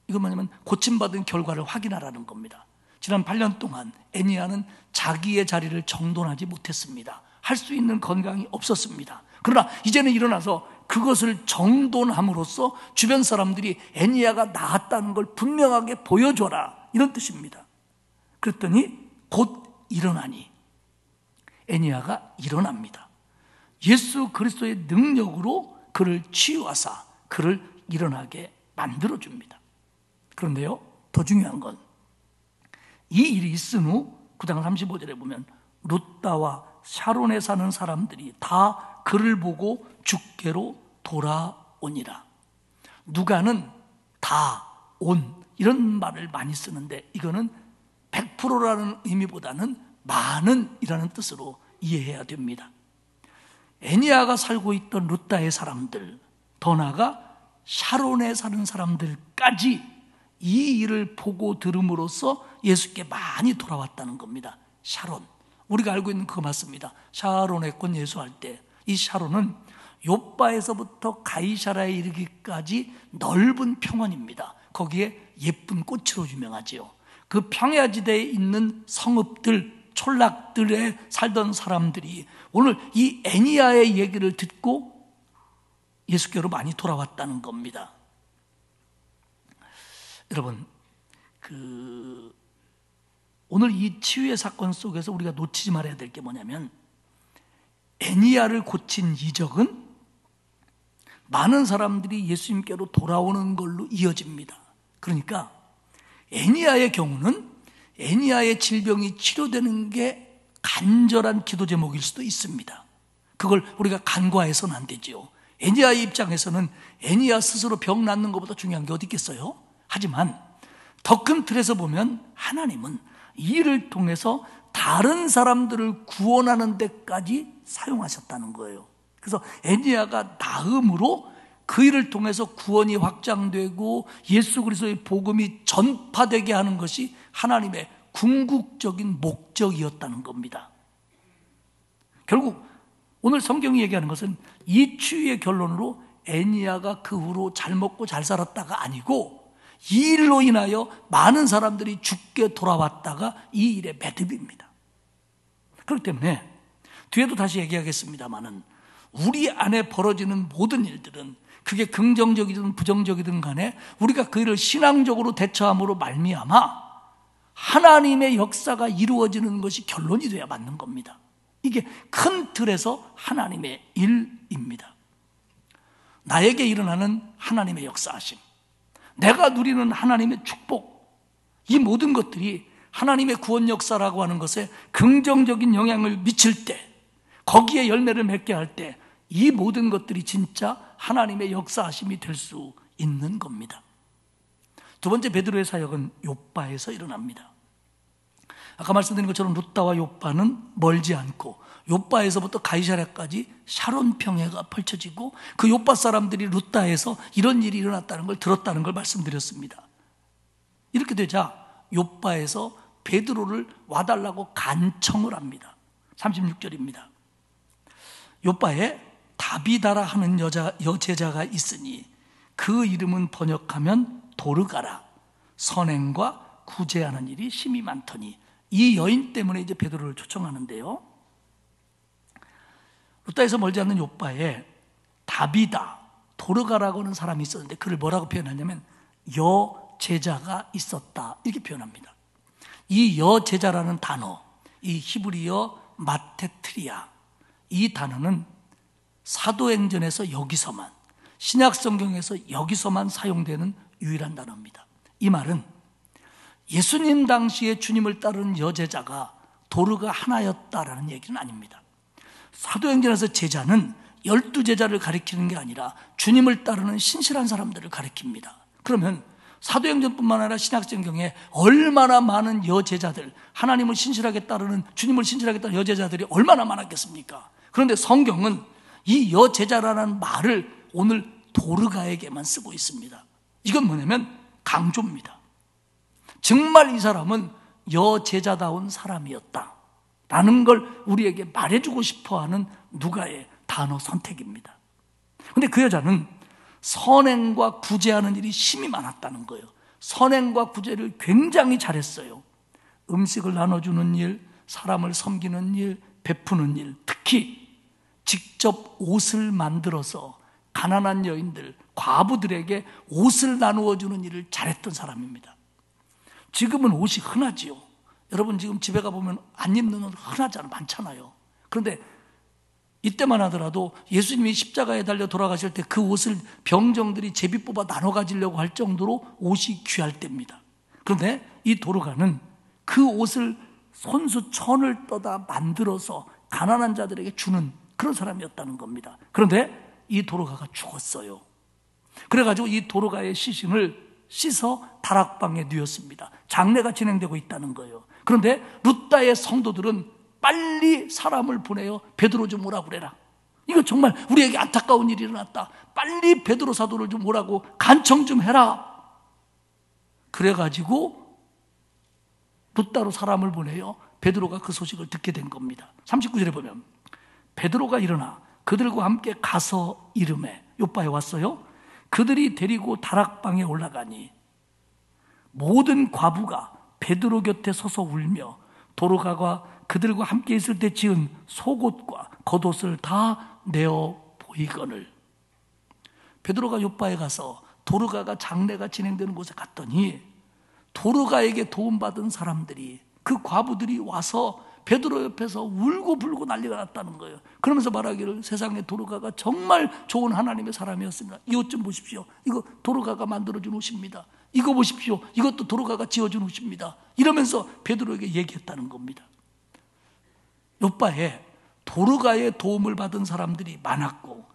이건 뭐냐면 고침받은 결과를 확인하라는 겁니다. 지난 8년 동안 애니야는 자기의 자리를 정돈하지 못했습니다. 할 수 있는 건강이 없었습니다. 그러나 이제는 일어나서 그것을 정돈함으로써 주변 사람들이 애니야가 나았다는 걸 분명하게 보여줘라, 이런 뜻입니다. 그랬더니 곧 일어나니. 애니야가 일어납니다. 예수 그리스도의 능력으로 그를 치유하사 그를 일어나게 만들어줍니다. 그런데요, 더 중요한 건 이 일이 있은 후 9장 35절에 보면 룻다와 샤론에 사는 사람들이 다 그를 보고 주께로 돌아오니라. 누가는 다, 온, 이런 말을 많이 쓰는데 이거는 100%라는 의미보다는 많은 이라는 뜻으로 이해해야 됩니다. 애니야가 살고 있던 룻다의 사람들, 더 나아가 샤론에 사는 사람들까지 이 일을 보고 들음으로써 예수께 많이 돌아왔다는 겁니다. 샤론, 우리가 알고 있는 그거 맞습니다. 샤론의 꽃 예수할 때 이 샤론은 요빠에서부터 가이사라에 이르기까지 넓은 평원입니다. 거기에 예쁜 꽃으로 유명하지요. 그 평야지대에 있는 성읍들, 촌락들에 살던 사람들이 오늘 이 애니야의 얘기를 듣고 예수께로 많이 돌아왔다는 겁니다. 여러분, 오늘 이 치유의 사건 속에서 우리가 놓치지 말아야 될 게 뭐냐면, 애니야를 고친 이적은 많은 사람들이 예수님께로 돌아오는 걸로 이어집니다. 그러니까 애니야의 경우는 애니야의 질병이 치료되는 게 간절한 기도 제목일 수도 있습니다. 그걸 우리가 간과해서는 안 되지요. 애니야의 입장에서는 애니야 스스로 병 낫는 것보다 중요한 게 어디 있겠어요? 하지만 더 큰 틀에서 보면 하나님은 이 일을 통해서 다른 사람들을 구원하는 데까지 사용하셨다는 거예요. 그래서 애니야가 나음으로 그 일을 통해서 구원이 확장되고 예수 그리스도의 복음이 전파되게 하는 것이 하나님의 궁극적인 목적이었다는 겁니다. 결국 오늘 성경이 얘기하는 것은 이 추위의 결론으로 애니야가 그 후로 잘 먹고 잘 살았다가 아니고 이 일로 인하여 많은 사람들이 죽게 돌아왔다가 이 일의 매듭입니다. 그렇기 때문에 뒤에도 다시 얘기하겠습니다마는 우리 안에 벌어지는 모든 일들은 그게 긍정적이든 부정적이든 간에 우리가 그 일을 신앙적으로 대처함으로 말미암아 하나님의 역사가 이루어지는 것이 결론이 돼야 맞는 겁니다. 이게 큰 틀에서 하나님의 일입니다. 나에게 일어나는 하나님의 역사하심, 내가 누리는 하나님의 축복, 이 모든 것들이 하나님의 구원 역사라고 하는 것에 긍정적인 영향을 미칠 때, 거기에 열매를 맺게 할 때 이 모든 것들이 진짜 하나님의 역사하심이 될 수 있는 겁니다. 두 번째 베드로의 사역은 욥바에서 일어납니다. 아까 말씀드린 것처럼 룻다와 욥바는 멀지 않고 욥바에서부터 가이사랴까지 샤론 평야가 펼쳐지고 그 욥바 사람들이 룻다에서 이런 일이 일어났다는 걸 들었다는 걸 말씀드렸습니다. 이렇게 되자 욥바에서 베드로를 와달라고 간청을 합니다. 36절입니다. 욥바에 다비다라 하는 여제자가 있으니 그 이름은 번역하면 도르가라. 선행과 구제하는 일이 심히 많더니, 이 여인 때문에 이제 베드로를 초청하는데요. 룻다에서 멀지 않는 욥바에 다비다, 도르가라고 하는 사람이 있었는데 그를 뭐라고 표현하냐면 여제자가 있었다, 이렇게 표현합니다. 이 여제자라는 단어, 이 히브리어 마테트리아, 이 단어는 사도행전에서 여기서만, 신약성경에서 여기서만 사용되는 유일한 단어입니다. 이 말은 예수님 당시에 주님을 따르는 여제자가 도르가 하나였다라는 얘기는 아닙니다. 사도행전에서 제자는 12제자를 가리키는 게 아니라 주님을 따르는 신실한 사람들을 가리킵니다. 그러면 사도행전뿐만 아니라 신약성경에 얼마나 많은 여제자들, 하나님을 신실하게 따르는, 주님을 신실하게 따르는 여제자들이 얼마나 많았겠습니까? 그런데 성경은 이 여제자라는 말을 오늘 도르가에게만 쓰고 있습니다. 이건 뭐냐면 강조입니다. 정말 이 사람은 여제자다운 사람이었다 라는 걸 우리에게 말해주고 싶어하는 누가의 단어 선택입니다. 그런데 그 여자는 선행과 구제하는 일이 심히 많았다는 거예요. 선행과 구제를 굉장히 잘했어요. 음식을 나눠주는 일, 사람을 섬기는 일, 베푸는 일, 특히 직접 옷을 만들어서 가난한 여인들, 과부들에게 옷을 나누어주는 일을 잘했던 사람입니다. 지금은 옷이 흔하지요. 여러분 지금 집에 가보면 안 입는 옷 흔하잖아요. 많잖아요. 그런데 이때만 하더라도 예수님이 십자가에 달려 돌아가실 때 그 옷을 병정들이 제비 뽑아 나눠 가지려고 할 정도로 옷이 귀할 때입니다. 그런데 이 도르가는 그 옷을 손수 천을 떠다 만들어서 가난한 자들에게 주는 그런 사람이었다는 겁니다. 그런데 이 도르가가 죽었어요. 그래가지고 이 도르가의 시신을 씻어 다락방에 뉘었습니다. 장례가 진행되고 있다는 거예요. 그런데 룻다의 성도들은 빨리 사람을 보내요. 베드로 좀 오라고 그래라. 이거 정말 우리에게 안타까운 일이 일어났다. 빨리 베드로 사도를 좀 오라고 간청 좀 해라. 그래가지고 룻다로 사람을 보내요. 베드로가 그 소식을 듣게 된 겁니다. 39절에 보면 베드로가 일어나 그들과 함께 가서 이름에, 욥바에 왔어요. 그들이 데리고 다락방에 올라가니 모든 과부가 베드로 곁에 서서 울며 도르가가 그들과 함께 있을 때 지은 속옷과 겉옷을 다 내어 보이거늘. 베드로가 욥바에 가서 도르가가 장례가 진행되는 곳에 갔더니 도르가에게 도움받은 사람들이, 그 과부들이 와서 베드로 옆에서 울고 불고 난리가 났다는 거예요. 그러면서 말하기를 세상에 도르가가 정말 좋은 하나님의 사람이었습니다. 이 옷 좀 보십시오. 이거 도르가가 만들어준 옷입니다. 이거 보십시오. 이것도 도르가가 지어준 옷입니다. 이러면서 베드로에게 얘기했다는 겁니다. 요바에 도르가의 도움을 받은 사람들이 많았고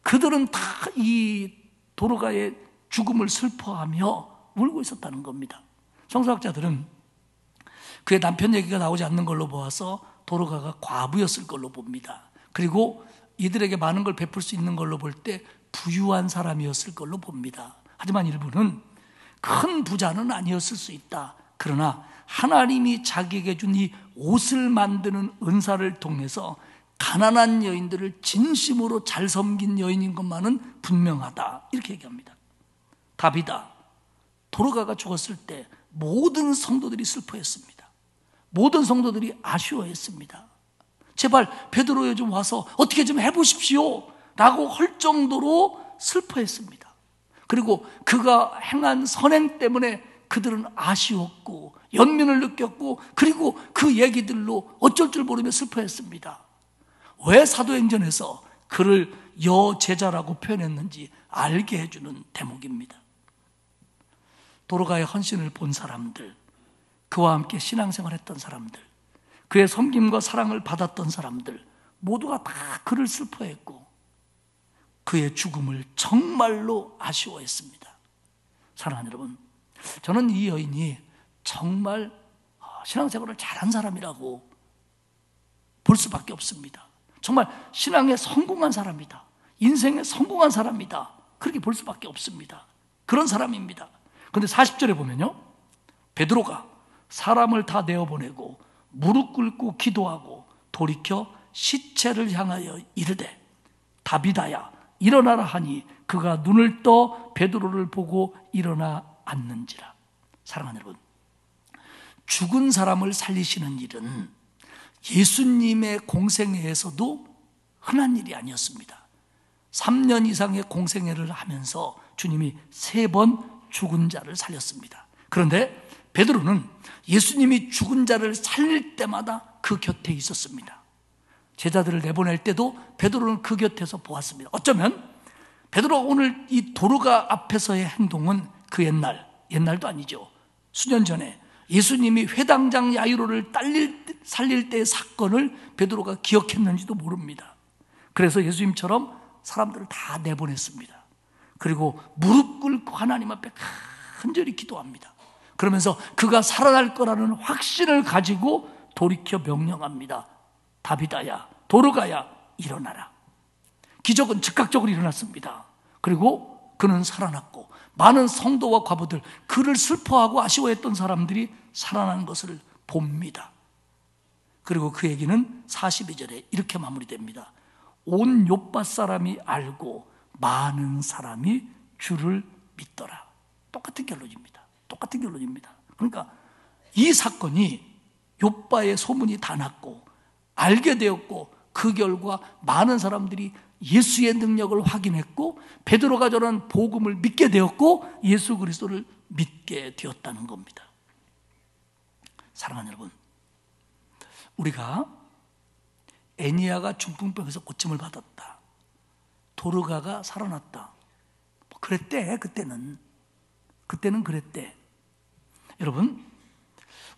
그들은 다 이 도르가의 죽음을 슬퍼하며 울고 있었다는 겁니다. 성서학자들은 그의 남편 얘기가 나오지 않는 걸로 보아서 도르가가 과부였을 걸로 봅니다. 그리고 이들에게 많은 걸 베풀 수 있는 걸로 볼 때 부유한 사람이었을 걸로 봅니다. 하지만 일부는 큰 부자는 아니었을 수 있다. 그러나 하나님이 자기에게 준 이 옷을 만드는 은사를 통해서 가난한 여인들을 진심으로 잘 섬긴 여인인 것만은 분명하다. 이렇게 얘기합니다. 다비다, 도르가가 죽었을 때 모든 성도들이 슬퍼했습니다. 모든 성도들이 아쉬워했습니다. 제발 베드로에 좀 와서 어떻게 좀 해보십시오 라고 할 정도로 슬퍼했습니다. 그리고 그가 행한 선행 때문에 그들은 아쉬웠고 연민을 느꼈고 그리고 그 얘기들로 어쩔 줄 모르며 슬퍼했습니다. 왜 사도행전에서 그를 여제자라고 표현했는지 알게 해주는 대목입니다. 도르가의 헌신을 본 사람들, 그와 함께 신앙생활했던 사람들, 그의 섬김과 사랑을 받았던 사람들 모두가 다 그를 슬퍼했고 그의 죽음을 정말로 아쉬워했습니다. 사랑하는 여러분, 저는 이 여인이 정말 신앙생활을 잘한 사람이라고 볼 수밖에 없습니다. 정말 신앙에 성공한 사람이다. 인생에 성공한 사람이다. 그렇게 볼 수밖에 없습니다. 그런 사람입니다. 그런데 40절에 보면요, 베드로가 사람을 다 내어보내고 무릎 꿇고 기도하고 돌이켜 시체를 향하여 이르되 다비다야 일어나라 하니 그가 눈을 떠 베드로를 보고 일어나 앉는지라. 사랑하는 여러분, 죽은 사람을 살리시는 일은 예수님의 공생애에서도 흔한 일이 아니었습니다. 3년 이상의 공생애를 하면서 주님이 3번 죽은 자를 살렸습니다. 그런데 베드로는 예수님이 죽은 자를 살릴 때마다 그 곁에 있었습니다. 제자들을 내보낼 때도 베드로는 그 곁에서 보았습니다. 어쩌면 베드로가 오늘 이 도르가 앞에서의 행동은 그 옛날도 아니죠. 수년 전에 예수님이 회당장 야이로를 살릴 때의 사건을 베드로가 기억했는지도 모릅니다. 그래서 예수님처럼 사람들을 다 내보냈습니다. 그리고 무릎 꿇고 하나님 앞에 간절히 기도합니다. 그러면서 그가 살아날 거라는 확신을 가지고 돌이켜 명령합니다. 다비다야, 도르가야, 일어나라. 기적은 즉각적으로 일어났습니다. 그리고 그는 살아났고 많은 성도와 과부들, 그를 슬퍼하고 아쉬워했던 사람들이 살아난 것을 봅니다. 그리고 그 얘기는 42절에 이렇게 마무리됩니다. 온 요빠 사람이 알고 많은 사람이 주를 믿더라. 똑같은 결론입니다. 똑같은 결론입니다. 그러니까 이 사건이 요빠의 소문이 다 났고 알게 되었고 그 결과 많은 사람들이 예수의 능력을 확인했고 베드로가 전한 복음을 믿게 되었고 예수 그리스도를 믿게 되었다는 겁니다. 사랑하는 여러분, 우리가 애니야가 중풍병에서 고침을 받았다, 도르가가 살아났다, 그랬대. 그때는 그랬대. 여러분,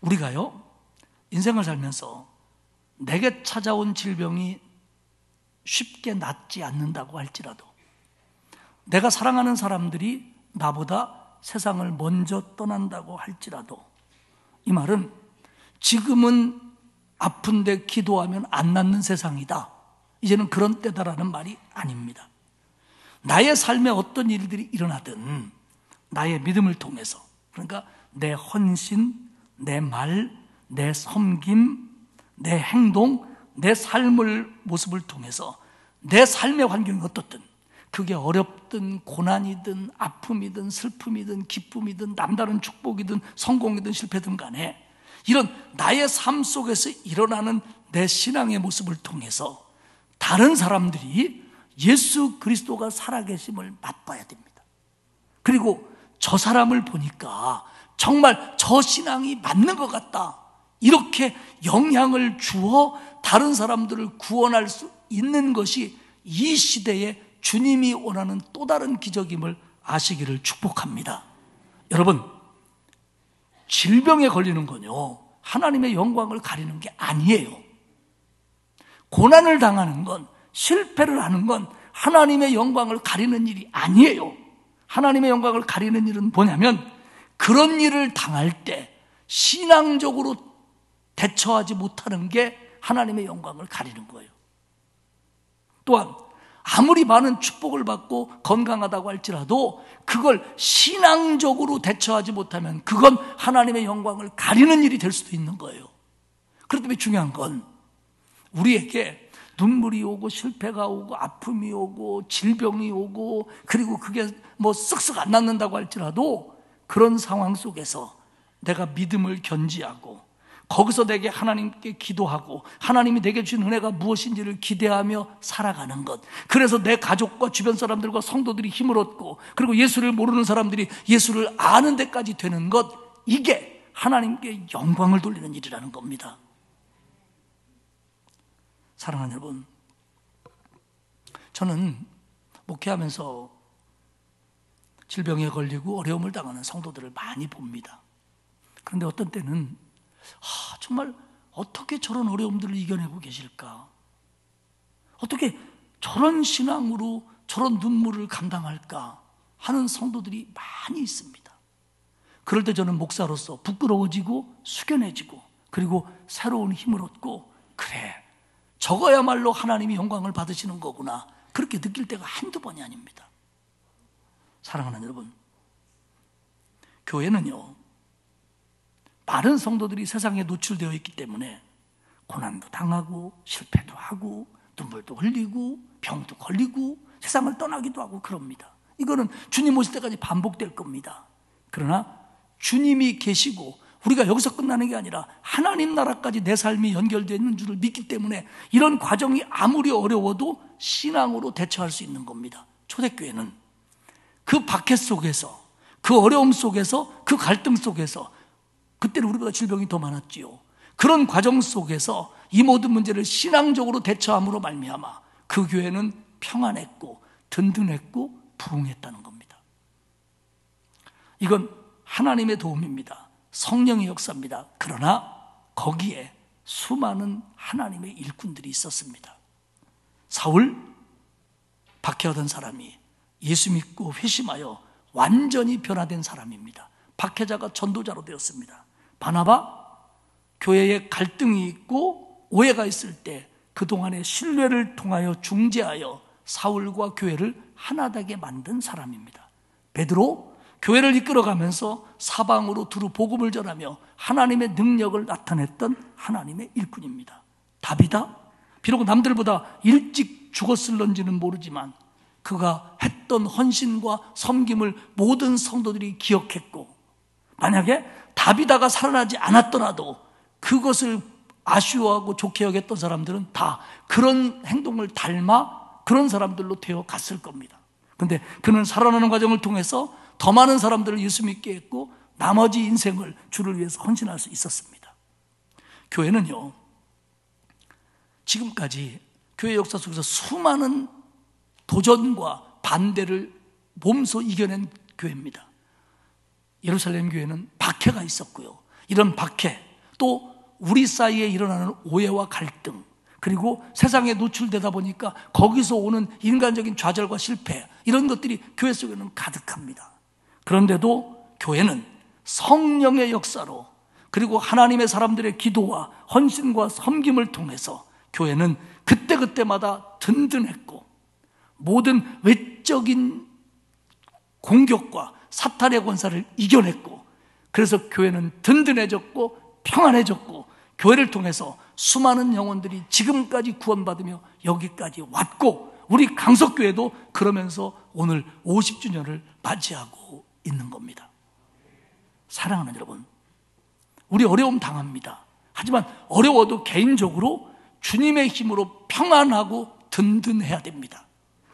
우리가요 인생을 살면서 내게 찾아온 질병이 쉽게 낫지 않는다고 할지라도, 내가 사랑하는 사람들이 나보다 세상을 먼저 떠난다고 할지라도, 이 말은 지금은 아픈데 기도하면 안 낫는 세상이다, 이제는 그런 때다라는 말이 아닙니다. 나의 삶에 어떤 일들이 일어나든 나의 믿음을 통해서, 그러니까 내 헌신, 내 말, 내 섬김, 내 행동, 내 삶을 모습을 통해서 내 삶의 환경이 어떻든, 그게 어렵든 고난이든 아픔이든 슬픔이든 기쁨이든 남다른 축복이든 성공이든 실패든 간에 이런 나의 삶 속에서 일어나는 내 신앙의 모습을 통해서 다른 사람들이 예수 그리스도가 살아계심을 맛봐야 됩니다. 그리고 저 사람을 보니까 정말 저 신앙이 맞는 것 같다, 이렇게 영향을 주어 다른 사람들을 구원할 수 있는 것이 이 시대에 주님이 원하는 또 다른 기적임을 아시기를 축복합니다. 여러분, 질병에 걸리는 건요, 하나님의 영광을 가리는 게 아니에요. 고난을 당하는 건, 실패를 하는 건 하나님의 영광을 가리는 일이 아니에요. 하나님의 영광을 가리는 일은 뭐냐면, 그런 일을 당할 때 신앙적으로 대처하지 못하는 게 하나님의 영광을 가리는 거예요. 또한 아무리 많은 축복을 받고 건강하다고 할지라도 그걸 신앙적으로 대처하지 못하면 그건 하나님의 영광을 가리는 일이 될 수도 있는 거예요. 그렇기 때문에 중요한 건 우리에게 눈물이 오고 실패가 오고 아픔이 오고 질병이 오고 그리고 그게 뭐 쓱쓱 안 낫는다고 할지라도 그런 상황 속에서 내가 믿음을 견지하고 거기서 내게 하나님께 기도하고 하나님이 내게 주신 은혜가 무엇인지를 기대하며 살아가는 것, 그래서 내 가족과 주변 사람들과 성도들이 힘을 얻고 그리고 예수를 모르는 사람들이 예수를 아는 데까지 되는 것, 이게 하나님께 영광을 돌리는 일이라는 겁니다. 사랑하는 여러분, 저는 목회하면서 질병에 걸리고 어려움을 당하는 성도들을 많이 봅니다. 그런데 어떤 때는 정말 어떻게 저런 어려움들을 이겨내고 계실까? 어떻게 저런 신앙으로 저런 눈물을 감당할까? 하는 성도들이 많이 있습니다. 그럴 때 저는 목사로서 부끄러워지고 숙연해지고 그리고 새로운 힘을 얻고, 그래, 저거야말로 하나님이 영광을 받으시는 거구나, 그렇게 느낄 때가 한두 번이 아닙니다. 사랑하는 여러분, 교회는요, 많은 성도들이 세상에 노출되어 있기 때문에 고난도 당하고 실패도 하고 눈물도 흘리고 병도 걸리고 세상을 떠나기도 하고 그럽니다. 이거는 주님 오실 때까지 반복될 겁니다. 그러나 주님이 계시고 우리가 여기서 끝나는 게 아니라 하나님 나라까지 내 삶이 연결되어 있는 줄을 믿기 때문에 이런 과정이 아무리 어려워도 신앙으로 대처할 수 있는 겁니다. 초대교회는 그 박해 속에서, 그 어려움 속에서, 그 갈등 속에서, 그때는 우리보다 질병이 더 많았지요. 그런 과정 속에서 이 모든 문제를 신앙적으로 대처함으로 말미암아 그 교회는 평안했고 든든했고 부흥했다는 겁니다. 이건 하나님의 도움입니다. 성령의 역사입니다. 그러나 거기에 수많은 하나님의 일꾼들이 있었습니다. 사울, 박해하던 사람이 예수 믿고 회심하여 완전히 변화된 사람입니다. 박해자가 전도자로 되었습니다. 바나바, 교회에 갈등이 있고 오해가 있을 때 그동안의 신뢰를 통하여 중재하여 사울과 교회를 하나 되게 만든 사람입니다. 베드로, 교회를 이끌어가면서 사방으로 두루 복음을 전하며 하나님의 능력을 나타냈던 하나님의 일꾼입니다. 다비다, 비록 남들보다 일찍 죽었을런지는 모르지만 그가 했던 헌신과 섬김을 모든 성도들이 기억했고, 만약에 다비다가 살아나지 않았더라도 그것을 아쉬워하고 좋게 여겼던 사람들은 다 그런 행동을 닮아 그런 사람들로 되어 갔을 겁니다. 그런데 그는 살아나는 과정을 통해서 더 많은 사람들을 예수 믿게 했고 나머지 인생을 주를 위해서 헌신할 수 있었습니다. 교회는요, 지금까지 교회 역사 속에서 수많은 도전과 반대를 몸소 이겨낸 교회입니다. 예루살렘 교회는 박해가 있었고요. 이런 박해, 또 우리 사이에 일어나는 오해와 갈등, 그리고 세상에 노출되다 보니까 거기서 오는 인간적인 좌절과 실패, 이런 것들이 교회 속에는 가득합니다. 그런데도 교회는 성령의 역사로, 그리고 하나님의 사람들의 기도와 헌신과 섬김을 통해서 교회는 그때그때마다 든든했고 모든 외적인 공격과 사탄의 권사를 이겨냈고, 그래서 교회는 든든해졌고 평안해졌고 교회를 통해서 수많은 영혼들이 지금까지 구원받으며 여기까지 왔고, 우리 강석교회도 그러면서 오늘 50주년을 맞이하고 있는 겁니다. 사랑하는 여러분, 우리 어려움 당합니다. 하지만 어려워도 개인적으로 주님의 힘으로 평안하고 든든해야 됩니다.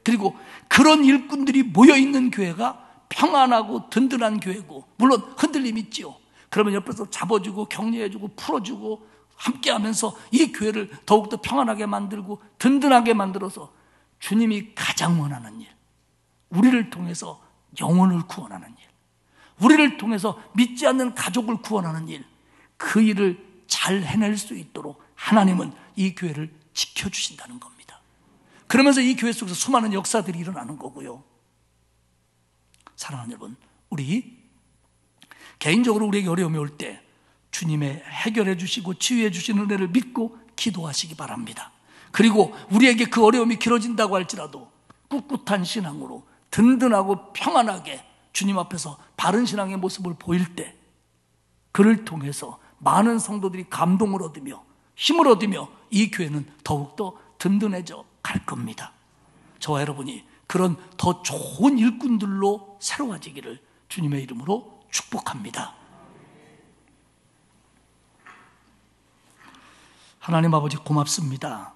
그리고 그런 일꾼들이 모여있는 교회가 평안하고 든든한 교회고, 물론 흔들림이 있지요. 그러면 옆에서 잡아주고 격려해주고 풀어주고 함께하면서 이 교회를 더욱더 평안하게 만들고 든든하게 만들어서 주님이 가장 원하는 일, 우리를 통해서 영혼을 구원하는 일, 우리를 통해서 믿지 않는 가족을 구원하는 일, 그 일을 잘 해낼 수 있도록 하나님은 이 교회를 지켜주신다는 겁니다. 그러면서 이 교회 속에서 수많은 역사들이 일어나는 거고요. 사랑하는 여러분, 우리 개인적으로 우리에게 어려움이 올 때 주님의 해결해 주시고 치유해 주시는 은혜를 믿고 기도하시기 바랍니다. 그리고 우리에게 그 어려움이 길어진다고 할지라도 꿋꿋한 신앙으로 든든하고 평안하게 주님 앞에서 바른 신앙의 모습을 보일 때 그를 통해서 많은 성도들이 감동을 얻으며 힘을 얻으며 이 교회는 더욱더 든든해져 갈 겁니다. 저와 여러분이 그런 더 좋은 일꾼들로 새로워지기를 주님의 이름으로 축복합니다. 하나님 아버지 고맙습니다.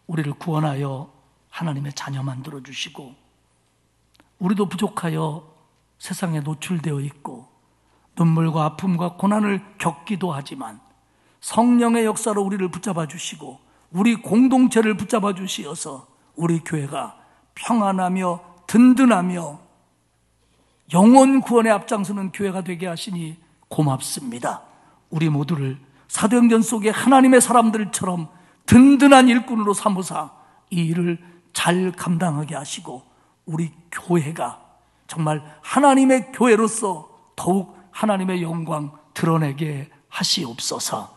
우리를 구원하여 하나님의 자녀 만들어 주시고 우리도 부족하여 세상에 노출되어 있고 눈물과 아픔과 고난을 겪기도 하지만 성령의 역사로 우리를 붙잡아 주시고 우리 공동체를 붙잡아 주시어서 우리 교회가 평안하며 든든하며 영혼 구원에 앞장서는 교회가 되게 하시니 고맙습니다. 우리 모두를 사도행전 속의 하나님의 사람들처럼 든든한 일꾼으로 삼으사 이 일을 잘 감당하게 하시고 우리 교회가 정말 하나님의 교회로서 더욱 하나님의 영광 드러내게 하시옵소서.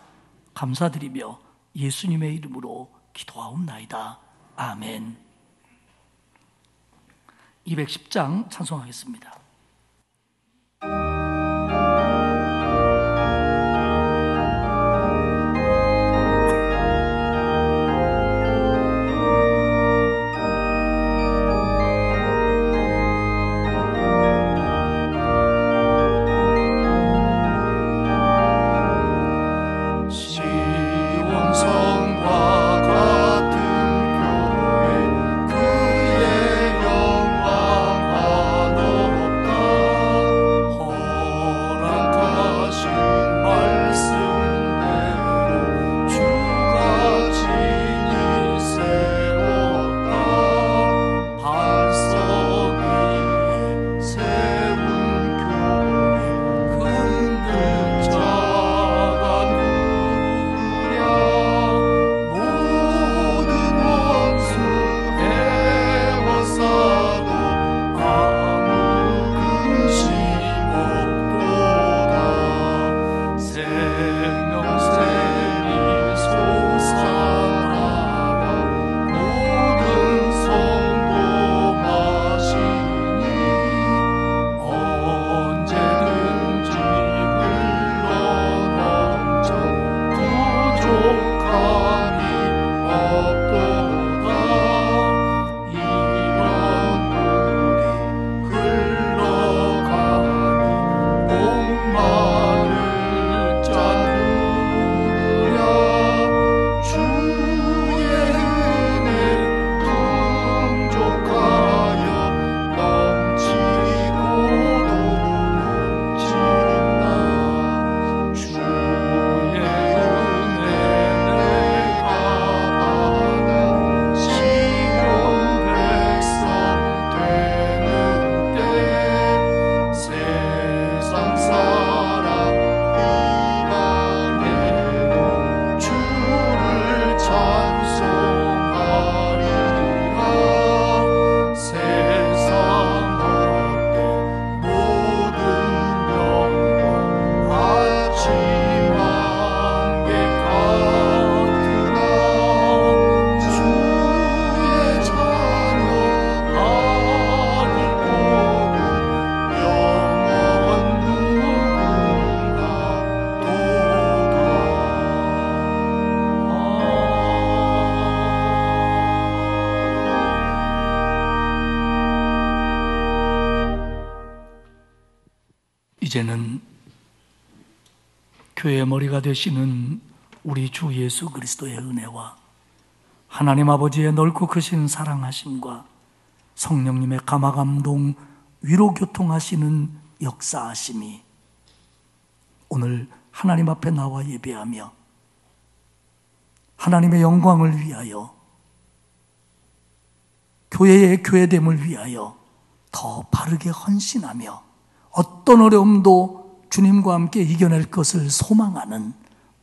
감사드리며 예수님의 이름으로 기도하옵나이다. 아멘. 210장 찬송하겠습니다. 이제는 교회의 머리가 되시는 우리 주 예수 그리스도의 은혜와 하나님 아버지의 넓고 크신 사랑하심과 성령님의 감화감동 위로교통하시는 역사하심이 오늘 하나님 앞에 나와 예배하며 하나님의 영광을 위하여, 교회의 교회됨을 위하여 더 바르게 헌신하며 어떤 어려움도 주님과 함께 이겨낼 것을 소망하는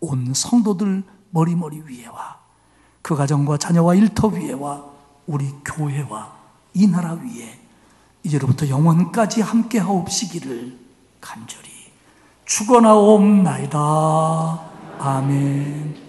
온 성도들 머리머리 위에와 그 가정과 자녀와 일터 위에와 우리 교회와 이 나라 위에 이제로부터 영원까지 함께 하옵시기를 간절히 축원하옵나이다. 아멘.